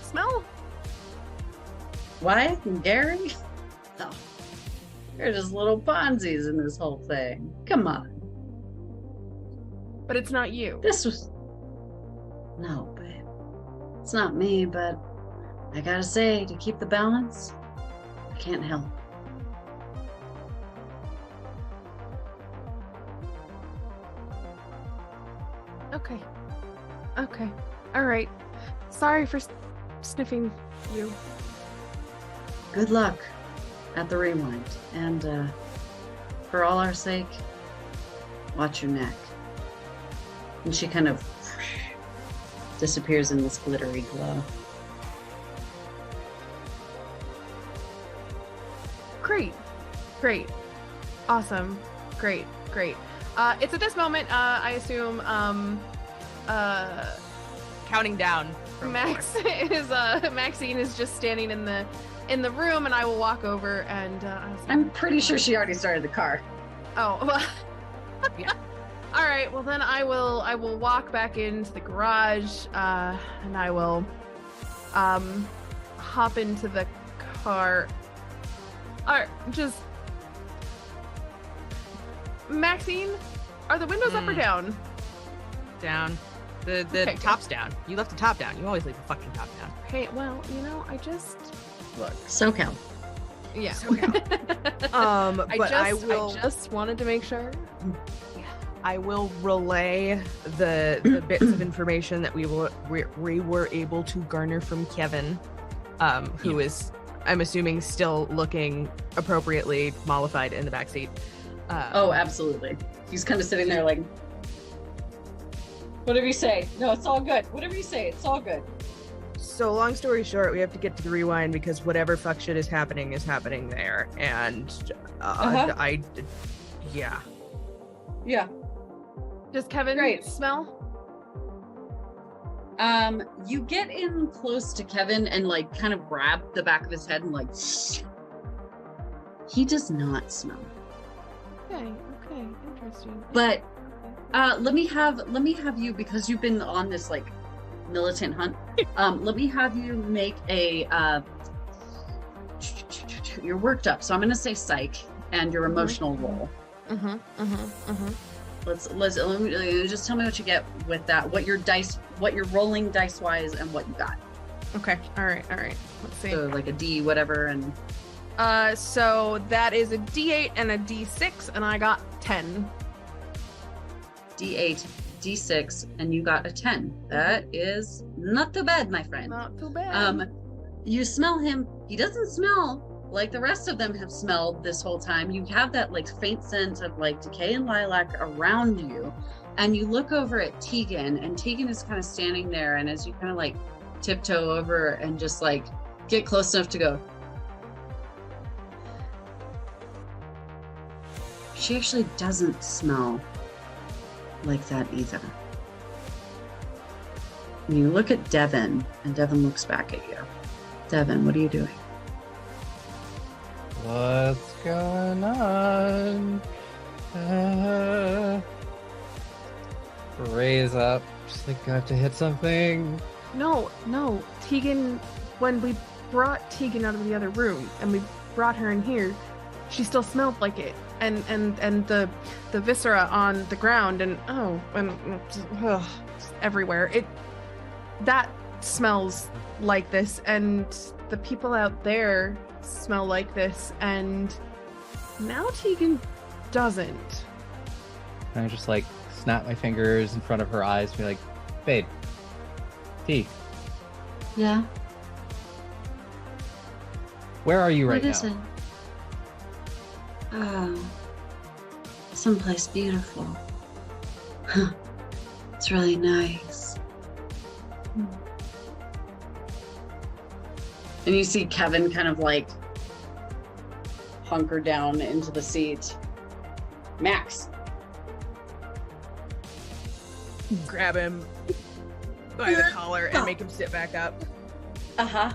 smell? Why? Gary? No. They're just little Ponzi's in this whole thing. Come on. But it's not you. This was... No, babe. It's not me, but I gotta say, to keep the balance, I can't help. Okay. Okay. All right. Sorry for sniffing you. Good luck at the rewind. And for all our sake, watch your neck. And she kind of disappears in this glittery glow. Great. Great. Awesome. Great. Great. It's at this moment, I assume, Counting down. From Maxine is just standing in the room, and I will walk over and I'm pretty sure she already started the car. Oh, well, Yeah. All right. Well, then I will walk back into the garage, and I will hop into the car. All right, just Maxine, are the windows up or down? Down. The Okay, top's down. You left the top down. You always leave the fucking top down. Hey, well, I just look. SoCal. Yeah. But I just wanted to make sure. I will relay the bits of information that we were able to garner from Kevin, who is, I'm assuming, still looking appropriately mollified in the backseat. Oh, absolutely. He's kind of sitting there like, whatever you say. No, it's all good. Whatever you say, it's all good. So long story short, we have to get to the rewind because whatever fuck shit is happening there. And yeah. Yeah. Does Kevin Great. smell? You get in close to Kevin and like kind of grab the back of his head and like, he does not smell. Okay, interesting. But let me have you, because you've been on this like militant hunt. Let me have you make a you're worked up, so I'm gonna say psych and your emotional roll. Let me just tell me what you get with that, what you're rolling dice wise and what you got. Okay. All right. Let's see. So like a D whatever, and so that is a D8 and a D6, and I got 10. D8, D6, and you got a 10. That is not too bad, my friend. Not too bad. You smell him. He doesn't smell like the rest of them have smelled this whole time. You have that like faint scent of like decay and lilac around you, and you look over at Tegan, and Tegan is kind of standing there, and as you kind of like tiptoe over and just like get close enough to go, she actually doesn't smell like that either. And you look at Devin, and Devin looks back at you. Devin, what are you doing? What's going on? Raise up. Just think I have to hit something. No. Tegan, when we brought Tegan out of the other room and we brought her in here, she still smelled like it. And the viscera on the ground and everywhere. That smells like this, and the people out there smell like this, and now Tegan doesn't. And I just like snap my fingers in front of her eyes and be like, babe, T, Yeah? where are you right What is now? it? Oh, someplace beautiful. It's really nice. And you see Kevin kind of like hunker down into the seat. Max. Grab him by the collar and make him sit back up. Uh-huh.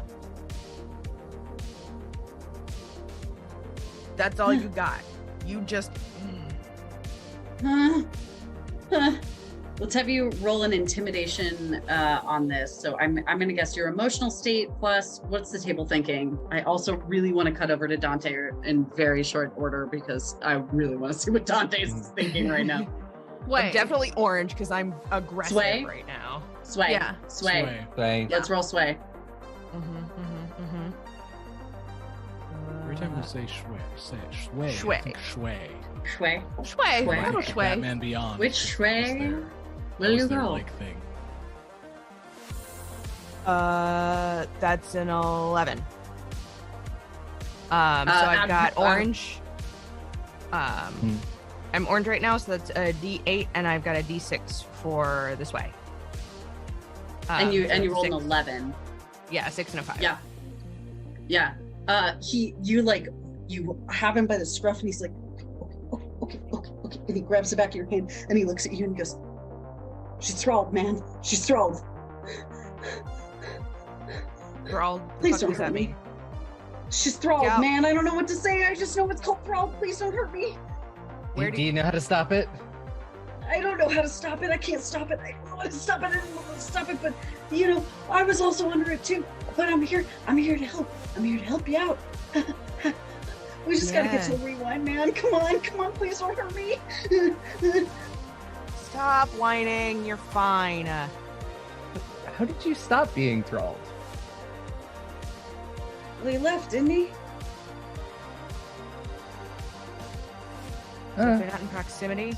That's all you got. You just Let's have you roll an intimidation on this. So I'm gonna guess your emotional state plus what's the table thinking. I also really want to cut over to Dante in very short order because I really want to see what Dante's thinking right now. I'm definitely orange because I'm aggressive Sway? right now. Sway. Yeah. Sway. Sway. Let's roll sway. Every time we say shway, say it shway. Shway. I think shway. Sway. Shway. Shway. Little shway. Batman Beyond. Which sway? Will you their, go? like, thing. That's an 11. So I've got orange. I'm orange right now, so that's a D8, and I've got a D6 for this way. And you so rolled an 6. 11. Yeah, 6 and a 5. Yeah. Yeah. You have him by the scruff and he's like, okay. And he grabs the back of your hand and he looks at you and he goes, she's thralled, man. She's thralled. Please don't hurt me. She's thralled, Yeah. man. I don't know what to say. I just know it's called thralled. Please don't hurt me. Do you know how to stop it? I don't know how to stop it. I can't stop it. I don't know how to stop it. I don't know how to stop it. But, I was also under it too. But I'm here to help. I'm here to help you out. We just gotta get to the rewind, man. Come on, please don't hurt me. Stop whining. You're fine. How did you stop being thralled? Well, he left, didn't he? So if they're not in proximity,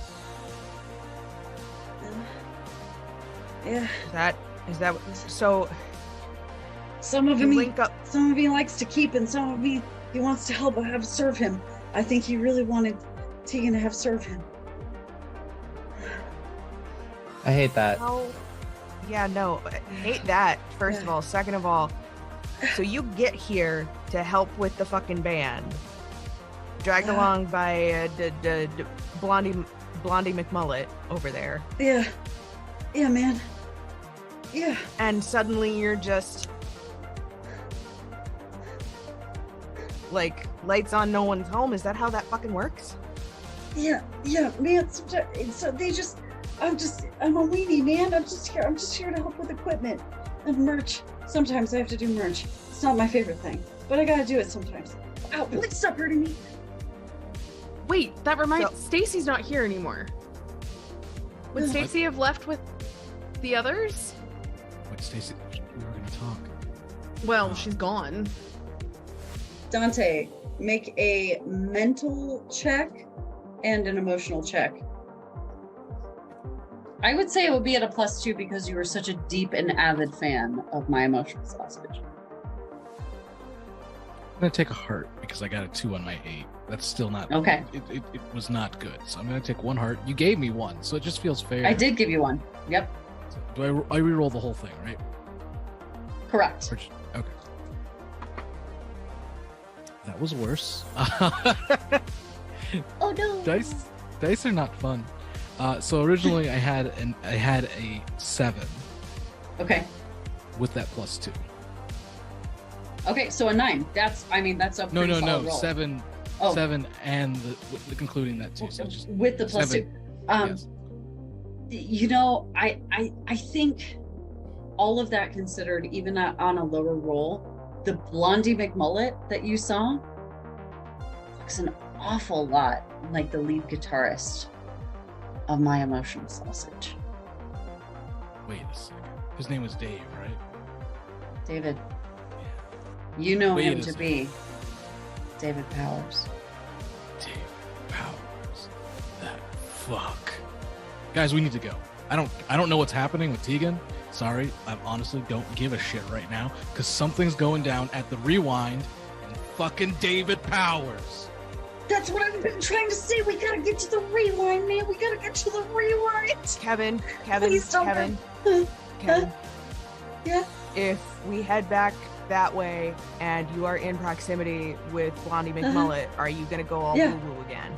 Yeah. is that so? Some of You him, link up. some of he likes to keep, and some of he wants to help have serve him. I think he really wanted Tegan to have serve him. I hate that. Oh, yeah, no, I hate that. First of all, second of all, so you get here to help with the fucking band, dragged along by the Blondie McMullet over there, Yeah, man. Yeah. and suddenly you're just like lights on, no one's home. Is that how that fucking works? Yeah, man. So they just, I'm a weenie, man. I'm just here to help with equipment and merch. Sometimes I have to do merch. It's not my favorite thing, but I gotta do it sometimes. Ow, please stop hurting me. Wait, that reminds Stacy's not here anymore. Would What? Stacy have left with the others? Wait, Stacey, we were gonna talk. Well, she's gone. Dante, make a mental check and an emotional check. I would say it would be at a +2 because you were such a deep and avid fan of my emotional sausage. I'm gonna take a heart because I got a 2 on my 8. That's still not Okay. It was not good, so I'm gonna take 1 heart. You gave me 1, so it just feels fair. I did give you one. Yep, So do I re-roll the whole thing, right? correct. Okay. That was worse. Oh no. Dice are not fun. So originally I had a 7 Okay. with that +2. Okay, so a 9. That's a pretty solid roll. 7. Oh. 7 and including that too. So it's just With the +2. 7. Yes. I think all of that considered, even on a lower roll, the Blondie McMullet that you saw looks an awful lot like the lead guitarist of My Emotional Sausage. Wait a second. His name was Dave, right? David, you know Wait him a to second. be David Powers. Dave Powers. That fuck. Guys, we need to go. I don't know what's happening with Tegan. Sorry, I honestly don't give a shit right now because something's going down at the rewind and fucking David Powers. That's what I've been trying to say. We gotta get to the rewind, man. We gotta get to the rewind. Kevin, Please don't Kevin. Yeah. If we head back that way and you are in proximity with Blondie McMullet, are you gonna go all Yeah. woo-woo again?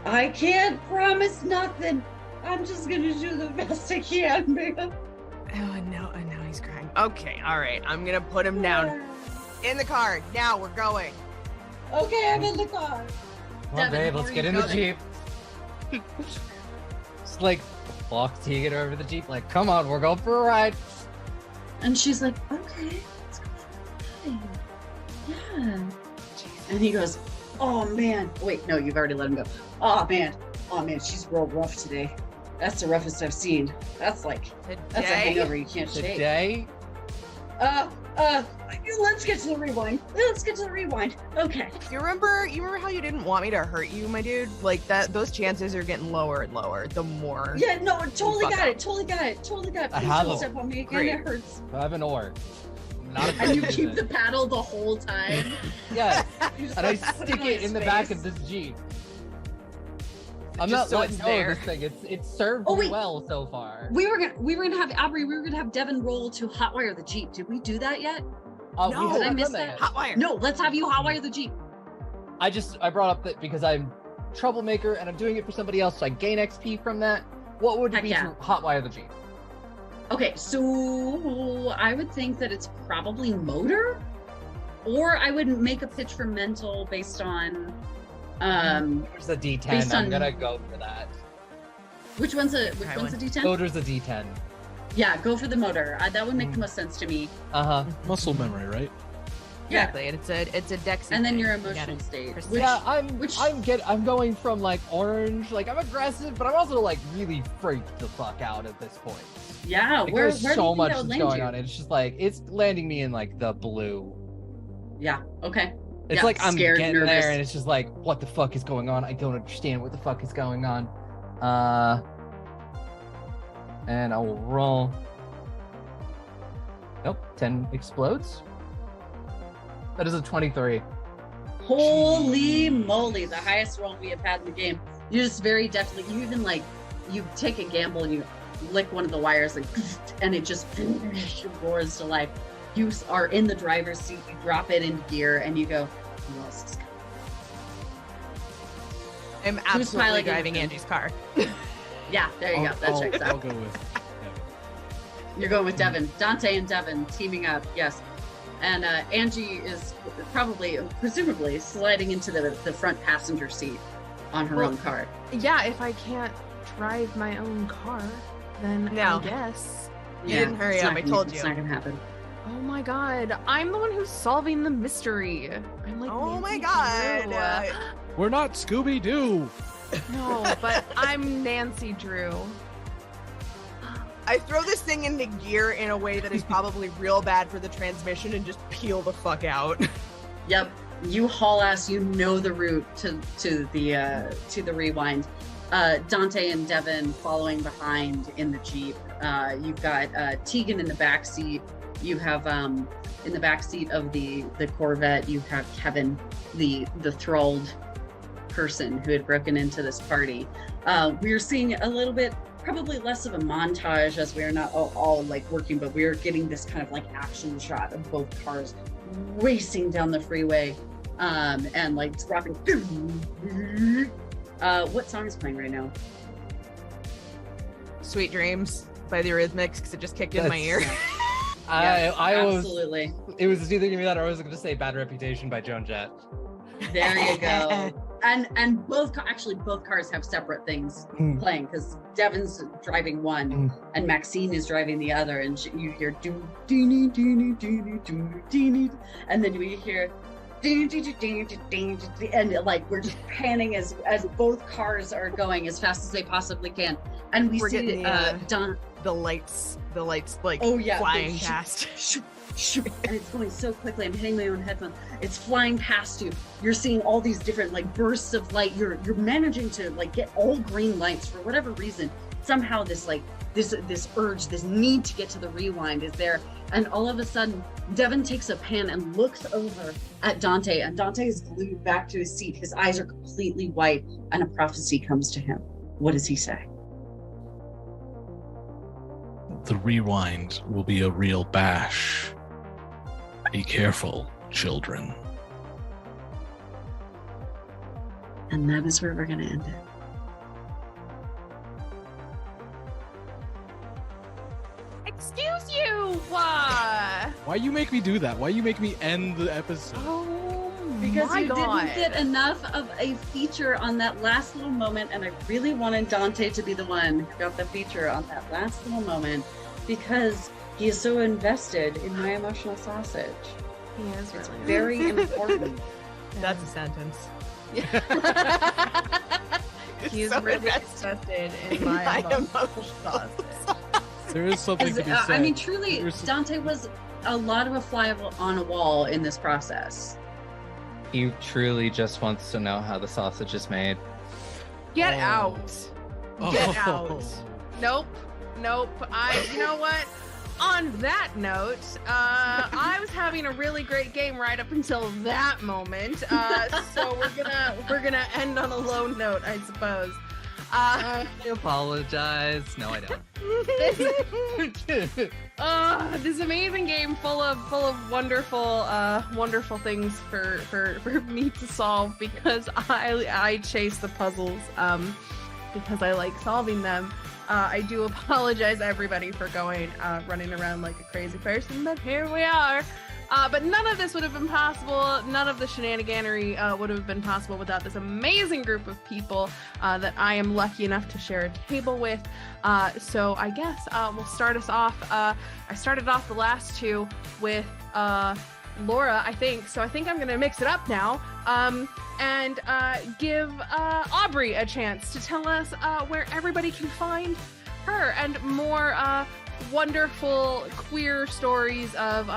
I can't promise nothing. I'm just gonna do the best I can, man. Oh no, he's crying. Okay, all right. I'm gonna put him down in the car. Now we're going. Okay, I'm in the car. Come on, Devin, babe, how let's are get you in the going? Jeep. It's like walk Tegan over the Jeep, like, come on, we're going for a ride. And she's like, okay, let's go for a ride. Yeah. And he goes, oh man. Wait, no, you've already let him go. Oh man, she's real rough today. That's the roughest I've seen. That's a hangover you can't shake. Today? Let's get to the rewind. Okay. You remember how you didn't want me to hurt you, my dude? Like that, those chances are getting lower and lower the more. Yeah, no, totally got it. Please don't step on me again. Great. It hurts. I have an oar. Not a And you keep the paddle the whole time. Yeah, You just and I put stick on it his in the back face. of this Jeep. I'm Just not so letting it's go of there. this thing. It's served Oh, me wait. well so far. We were gonna have Aubrey. We were gonna have Devin roll to hotwire the Jeep. Did we do that yet? Oh, No, we haven't did I miss done that? yet. Hot wire. No, let's have you hotwire the Jeep. I brought up that because I'm troublemaker and I'm doing it for somebody else, so I gain XP from that. What would it Heck be yeah. to hotwire the Jeep? Okay, so I would think that it's probably motor, or I would make a pitch for mental based on There's the D10. Based I'm on- gonna go for that. which one's a Okay, D10? Motor's a D10. Yeah, go for the motor. That would make the most sense to me. Uh-huh. Muscle memory, right? Yeah. Exactly, and it's a dex. And then your thing. You emotional gotta- state. Which- Yeah, which- I'm going from like orange, like I'm aggressive, but I'm also like really freaked the fuck out at this point. Yeah, Like, where there's do you so think much that that's would land going you? on. It's just like it's landing me in like the blue. Yeah. Okay. It's Yeah, like I'm scared, getting nervous. there, and it's just like, what the fuck is going on? I don't understand what the fuck is going on. And I will roll. Nope, 10 explodes. That is a 23. Holy moly, the highest roll we have had in the game. You just very definitely, you even like, you take a gamble and you lick one of the wires and it just roars to life. You are in the driver's seat, you drop it into gear and you go, who else is coming? I'm absolutely piloting driving them? Angie's car. Yeah, there you go. That checks I'll out. go with. You're going with Devin. Dante and Devin teaming up, yes. And Angie is probably, presumably, sliding into the front passenger seat on her own car. Yeah, if I can't drive my own car, then No. I guess. You didn't hurry it's up, not I gonna- told It's you. not going to happen. Oh my god, I'm the one who's solving the mystery. I'm like, Oh my Nancy god. Drew. We're not Scooby Doo. No, but I'm Nancy Drew. I throw this thing into gear in a way that is probably real bad for the transmission and just peel the fuck out. Yep, you haul ass. You know the route to the rewind. Dante and Devin following behind in the Jeep. You've got Tegan in the back seat. You have in the back seat of the Corvette. You have Kevin, the thralled person who had broken into this party. We're seeing a little bit, probably less of a montage as we are not all like working, but we are getting this kind of like action shot of both cars racing down the freeway and like dropping. What song is playing right now? Sweet Dreams by the Eurythmics, because it just kicked in my ear. Yes, I was. absolutely. It was either gonna be that or I was going to say "Bad Reputation" by Joan Jett. There you go. And both cars have separate things playing because Devin's driving one and Maxine is driving the other, and you hear do dee dee dee dee, and then we hear dee dee dee dee dee, and like we're just panning as both cars are going as fast as they possibly can, and we're see getting Don. the lights like Oh yeah, flying they past. and it's going so quickly. I'm hitting my own headphones. It's flying past you. You're seeing all these different like bursts of light. You're managing to like get all green lights for whatever reason. Somehow this like this urge, this need to get to the rewind is there. And all of a sudden, Devin takes a pan and looks over at Dante, and Dante is glued back to his seat. His eyes are completely white, and a prophecy comes to him. What does he say? The rewind will be a real bash. Be careful, children. And that is where we're going to end it. Excuse you! Why you make me do that? Why you make me end the episode? Oh because my you God. didn't get enough of a feature on that last little moment, and I really wanted Dante to be the one who got the feature on that last little moment because he is so invested in my emotional sausage. He is It's really very important. That's a sentence. He's so really invested in my emotional sausage. There is something to be Because, said. I mean, truly, There's- Dante was a lot of a fly on a wall in this process. He truly just wants to know how the sausage is made. Get Oh. out. Get out. Nope. You know what? On that note, I was having a really great game right up until that moment. So we're gonna end on a low note, I suppose. I apologize. No, I don't. This amazing game full of wonderful things for me to solve because I chase the puzzles because I like solving them. I do apologize everybody for running around like a crazy person, but here we are. But none of this would have been possible. None of the shenaniganery would have been possible without this amazing group of people that I am lucky enough to share a table with. So I guess we'll start us off. I started off the last two with Laura, I think. So I think I'm going to mix it up now and give Aubrey a chance to tell us where everybody can find her and more wonderful queer stories of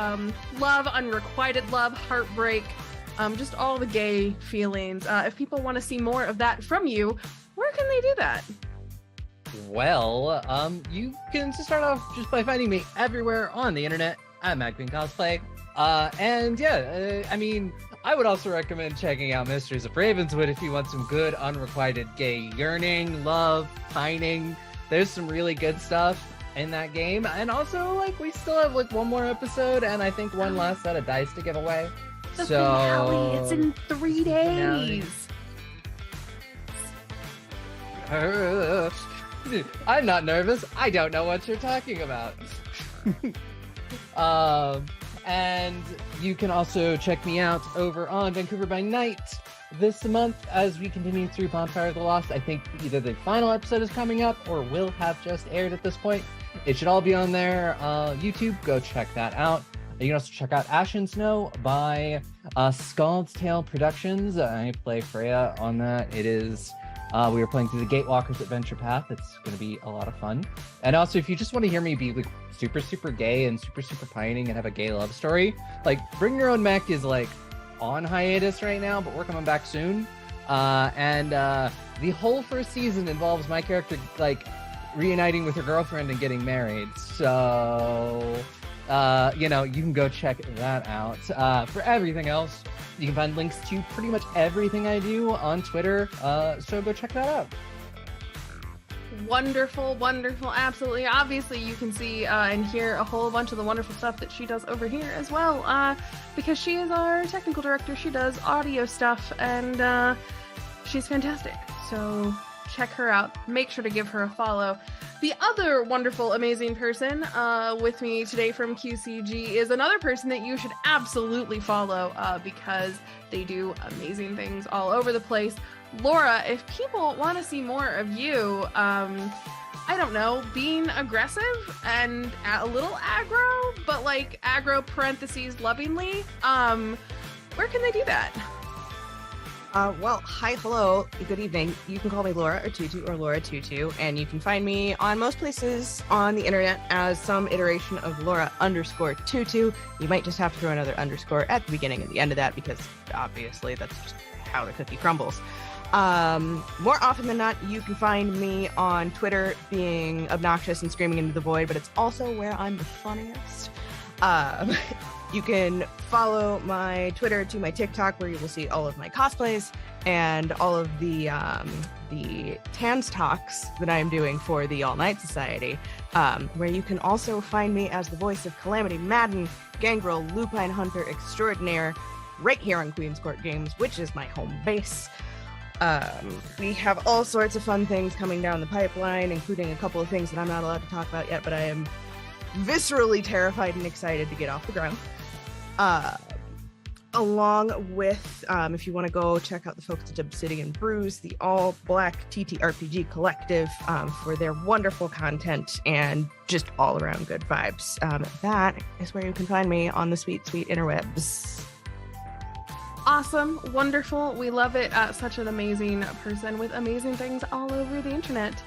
love, unrequited love, heartbreak, just all the gay feelings. If people want to see more of that from you, where can they do that? Well, you can start off just by finding me everywhere on the internet at Mad Queen Cosplay. And yeah, I mean, I would also recommend checking out Mysteries of Ravenswood if you want some good unrequited gay yearning, love, pining. There's some really good stuff in that game. And also, like, we still have like one more episode and I think one last set of dice to give away. The finale, it's in 3 days. I'm not nervous. I don't know what you're talking about. And you can also check me out over on Vancouver by Night this month as we continue through Bonfire of the Lost. I think either the final episode is coming up or will have just aired at this point. It should all be on their YouTube. Go check that out. You can also check out Ash and Snow by Scald's Tale Productions. I play Freya on that. It is we are playing through the Gatewalker's Adventure Path. It's going to be a lot of fun. And also, if you just want to hear me be like super gay and super pining and have a gay love story, like Bring Your Own Mech is like on hiatus right now, but we're coming back soon. And the whole first season involves my character like reuniting with her girlfriend and getting married. So you know, you can go check that out. For everything else, you can find links to pretty much everything I do on Twitter. So go check that out. Wonderful, absolutely. Obviously, you can see and hear a whole bunch of the wonderful stuff that she does over here as well, because she is our technical director. She does audio stuff, and she's fantastic. So check her out. Make sure to give her a follow. The other wonderful, amazing person with me today from QCG is another person that you should absolutely follow because they do amazing things all over the place. Laura, if people want to see more of you, I don't know, being aggressive and a little aggro, but like aggro parentheses lovingly, where can they do that? Well, hi, hello, good evening. You can call me Laura or Tutu or Laura Tutu, and you can find me on most places on the internet as some iteration of Laura_Tutu. You might just have to throw another underscore at the beginning and the end of that because obviously that's just how the cookie crumbles. More often than not, you can find me on Twitter being obnoxious and screaming into the void, but it's also where I'm the funniest. You can follow my Twitter to my TikTok, where you will see all of my cosplays and all of the Tans talks that I am doing for the All Night Society, where you can also find me as the voice of Calamity Madden, Gangrel, Lupine Hunter Extraordinaire, right here on Queen's Court Games, which is my home base. We have all sorts of fun things coming down the pipeline, including a couple of things that I'm not allowed to talk about yet, but I am viscerally terrified and excited to get off the ground. along with, if you want to go check out the folks at Obsidian Brews, the all-black TTRPG collective, for their wonderful content and just all-around good vibes. That is where you can find me on the sweet, sweet interwebs. Awesome, wonderful, we love it. Such an amazing person with amazing things all over the internet.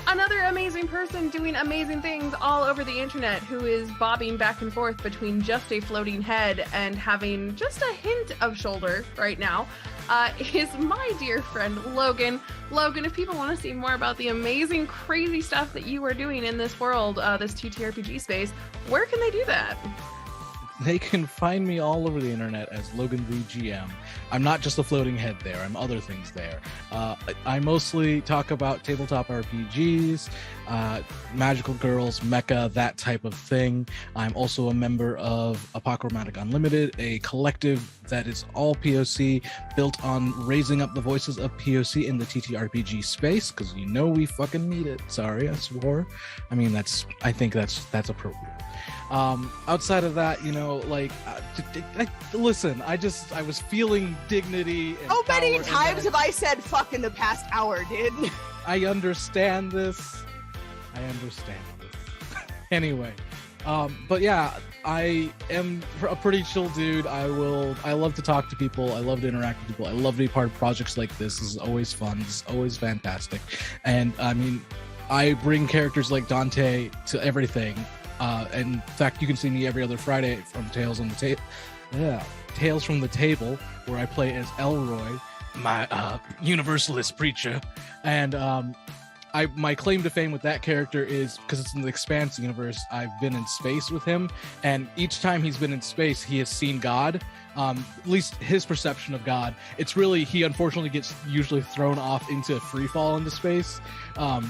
Another amazing person doing amazing things all over the internet, who is bobbing back and forth between just a floating head and having just a hint of shoulder right now, is my dear friend Logan. Logan, if people want to see more about the amazing, crazy stuff that you are doing in this world, this TTRPG space, where can they do that? They can find me all over the internet as Logan the GM. I'm not just a floating head there, I'm other things there. I mostly talk about tabletop RPGs, magical girls, mecha, that type of thing. I'm also a member of Apochromatic Unlimited, a collective that is all POC, built on raising up the voices of POC in the TTRPG space, because you know we fucking need it. Sorry, I swore. I mean, I think that's appropriate. Outside of that, you know, like, listen, I was feeling dignity and How many power, times have I said fuck in the past hour, dude? I understand this. Anyway, but yeah, I am a pretty chill dude. I love to talk to people. I love to interact with people. I love to be part of projects like this. This is always fun. This is always fantastic. And I mean, I bring characters like Dante to everything. And in fact, you can see me every other Friday from Tales from the Table, where I play as Elroy, my Universalist preacher. And my claim to fame with that character is because it's in the Expanse universe. I've been in space with him, and each time he's been in space, he has seen God. At least his perception of God. It's really, he unfortunately gets usually thrown off into free fall into space.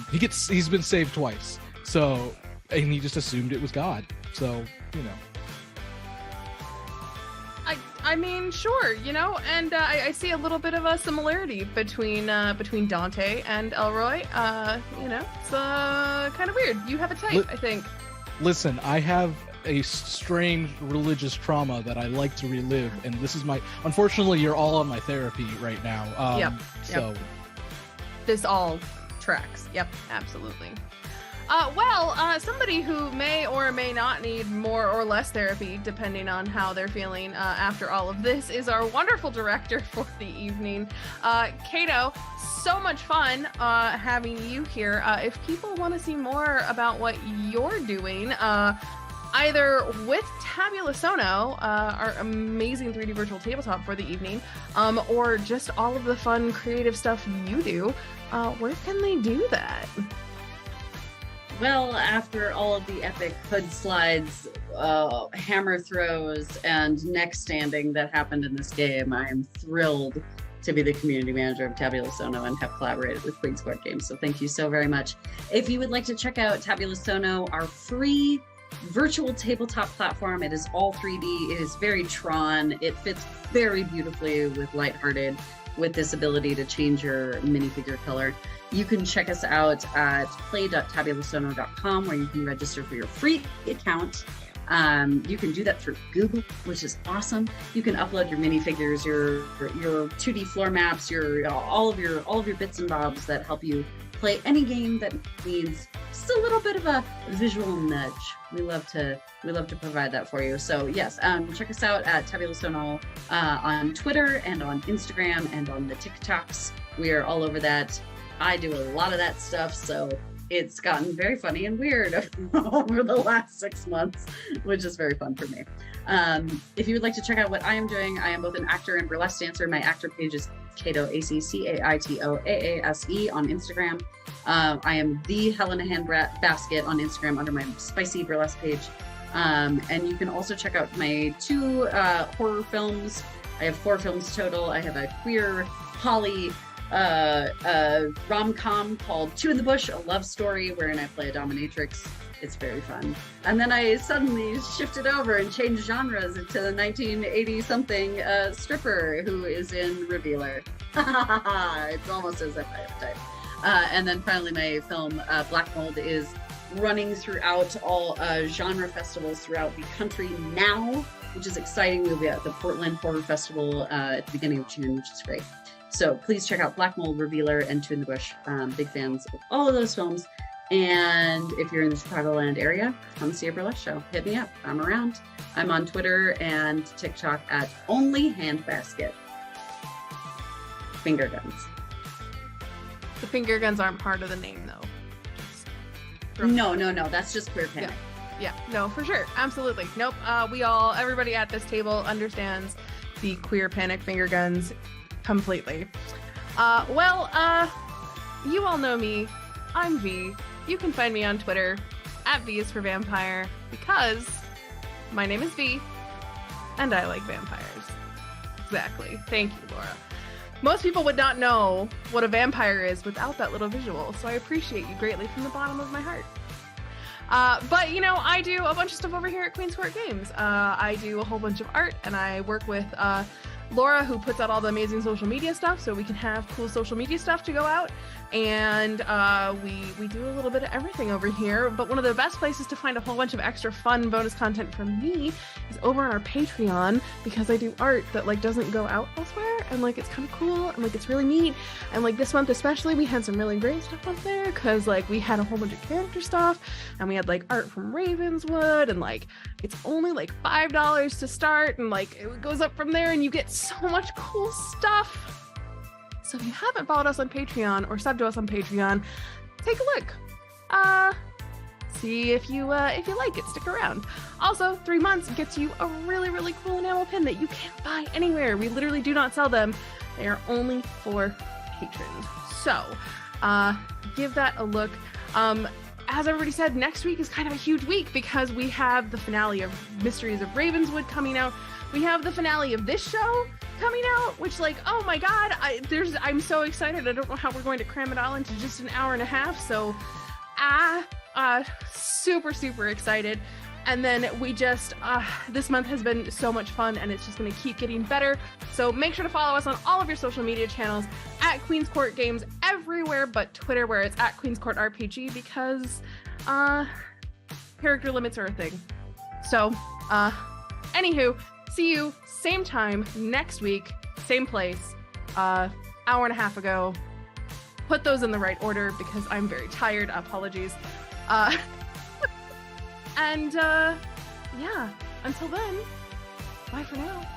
He's been saved twice, so. And he just assumed it was God. So, you know. I mean, sure, you know, and I see a little bit of a similarity between Dante and Elroy. You know, it's kind of weird. You have a type, I think. Listen, I have a strange religious trauma that I like to relive, and this is unfortunately, you're all on my therapy right now. Yep. This all tracks. Yep, absolutely. Somebody who may or may not need more or less therapy, depending on how they're feeling after all of this, is our wonderful director for the evening, Kato. So much fun having you here. If people want to see more about what you're doing, either with Tabula Sono, our amazing 3D virtual tabletop for the evening, or just all of the fun creative stuff you do, where can they do that? Well, after all of the epic hood slides, hammer throws, and neck standing that happened in this game, I am thrilled to be the community manager of Tabula Sono and have collaborated with Queen's Court Games. So thank you so very much. If you would like to check out Tabula Sono, our free virtual tabletop platform, it is all 3D. It is very Tron. It fits very beautifully with Lighthearted, with this ability to change your minifigure color. You can check us out at play.tabulasono.com, where you can register for your free account. You can do that through Google, which is awesome. You can upload your minifigures, your 2D floor maps, all of your bits and bobs that help you play any game that needs just a little bit of a visual nudge. We love to provide that for you. So yes, check us out at Tabula Sono on Twitter and on Instagram and on the TikToks. We are all over that. I do a lot of that stuff, so it's gotten very funny and weird over the last 6 months, which is very fun for me. If you would like to check out what I am doing, I am both an actor and burlesque dancer. My actor page is Kato, ACCAITOAASE on Instagram. I am the Helena Handbasket on Instagram under my spicy burlesque page. And you can also check out my 2 horror films. I have 4 films total. I have a queer poly rom-com called Two in the Bush, a love story wherein I play a dominatrix. It's very fun. And then I suddenly shifted over and changed genres to the 1980-something stripper who is in Revealer. It's almost as if I have type. And then finally my film Black Mold is running throughout all genre festivals throughout the country now. which is exciting. We'll be at the Portland Horror Festival at the beginning of June, which is great. So please check out Black Mold, Revealer, and Two in the Bush. Big fans of all of those films. And if you're in the Chicagoland area, come see a burlesque show. Hit me up. I'm around. I'm on Twitter and TikTok at Only Handbasket. Finger guns. The finger guns aren't part of the name, though. No. That's just Queer Panic. Yeah, no, for sure. Absolutely. Nope. Everybody at this table understands the Queer Panic finger guns completely. You all know me. I'm V. You can find me on Twitter at V is for Vampire because my name is V and I like vampires. Exactly. Thank you, Laura. Most people would not know what a vampire is without that little visual, so I appreciate you greatly from the bottom of my heart. But I do a bunch of stuff over here at Queen's Court Games. I do a whole bunch of art, and I work with Laura, who puts out all the amazing social media stuff, so we can have cool social media stuff to go out. And we do a little bit of everything over here. But one of the best places to find a whole bunch of extra fun bonus content from me is over on our Patreon, because I do art that doesn't go out elsewhere, and it's kind of cool, and it's really neat. And this month especially, we had some really great stuff up there, because we had a whole bunch of character stuff, and we had art from Ravenswood, and it's only $5 to start, and it goes up from there, and you get so much cool stuff. So if you haven't followed us on Patreon or subbed to us on Patreon, take a look. See if you like it. Stick around. Also, 3 months gets you a really, really cool enamel pin that you can't buy anywhere. We literally do not sell them. They are only for patrons. So give that a look. As everybody said, next week is kind of a huge week because we have the finale of Mysteries of Ravenswood coming out. We have the finale of this show coming out, which oh my god, I'm so excited. I don't know how we're going to cram it all into just an hour and a half. So super, super excited. And then we just, this month has been so much fun, and it's just going to keep getting better. So make sure to follow us on all of your social media channels at Queen's Court Games everywhere but Twitter, where it's at Queen's Court RPG, because character limits are a thing. So, anywho, see you same time next week, same place, hour and a half ago. Put those in the right order because I'm very tired. Apologies. And yeah, until then, bye for now.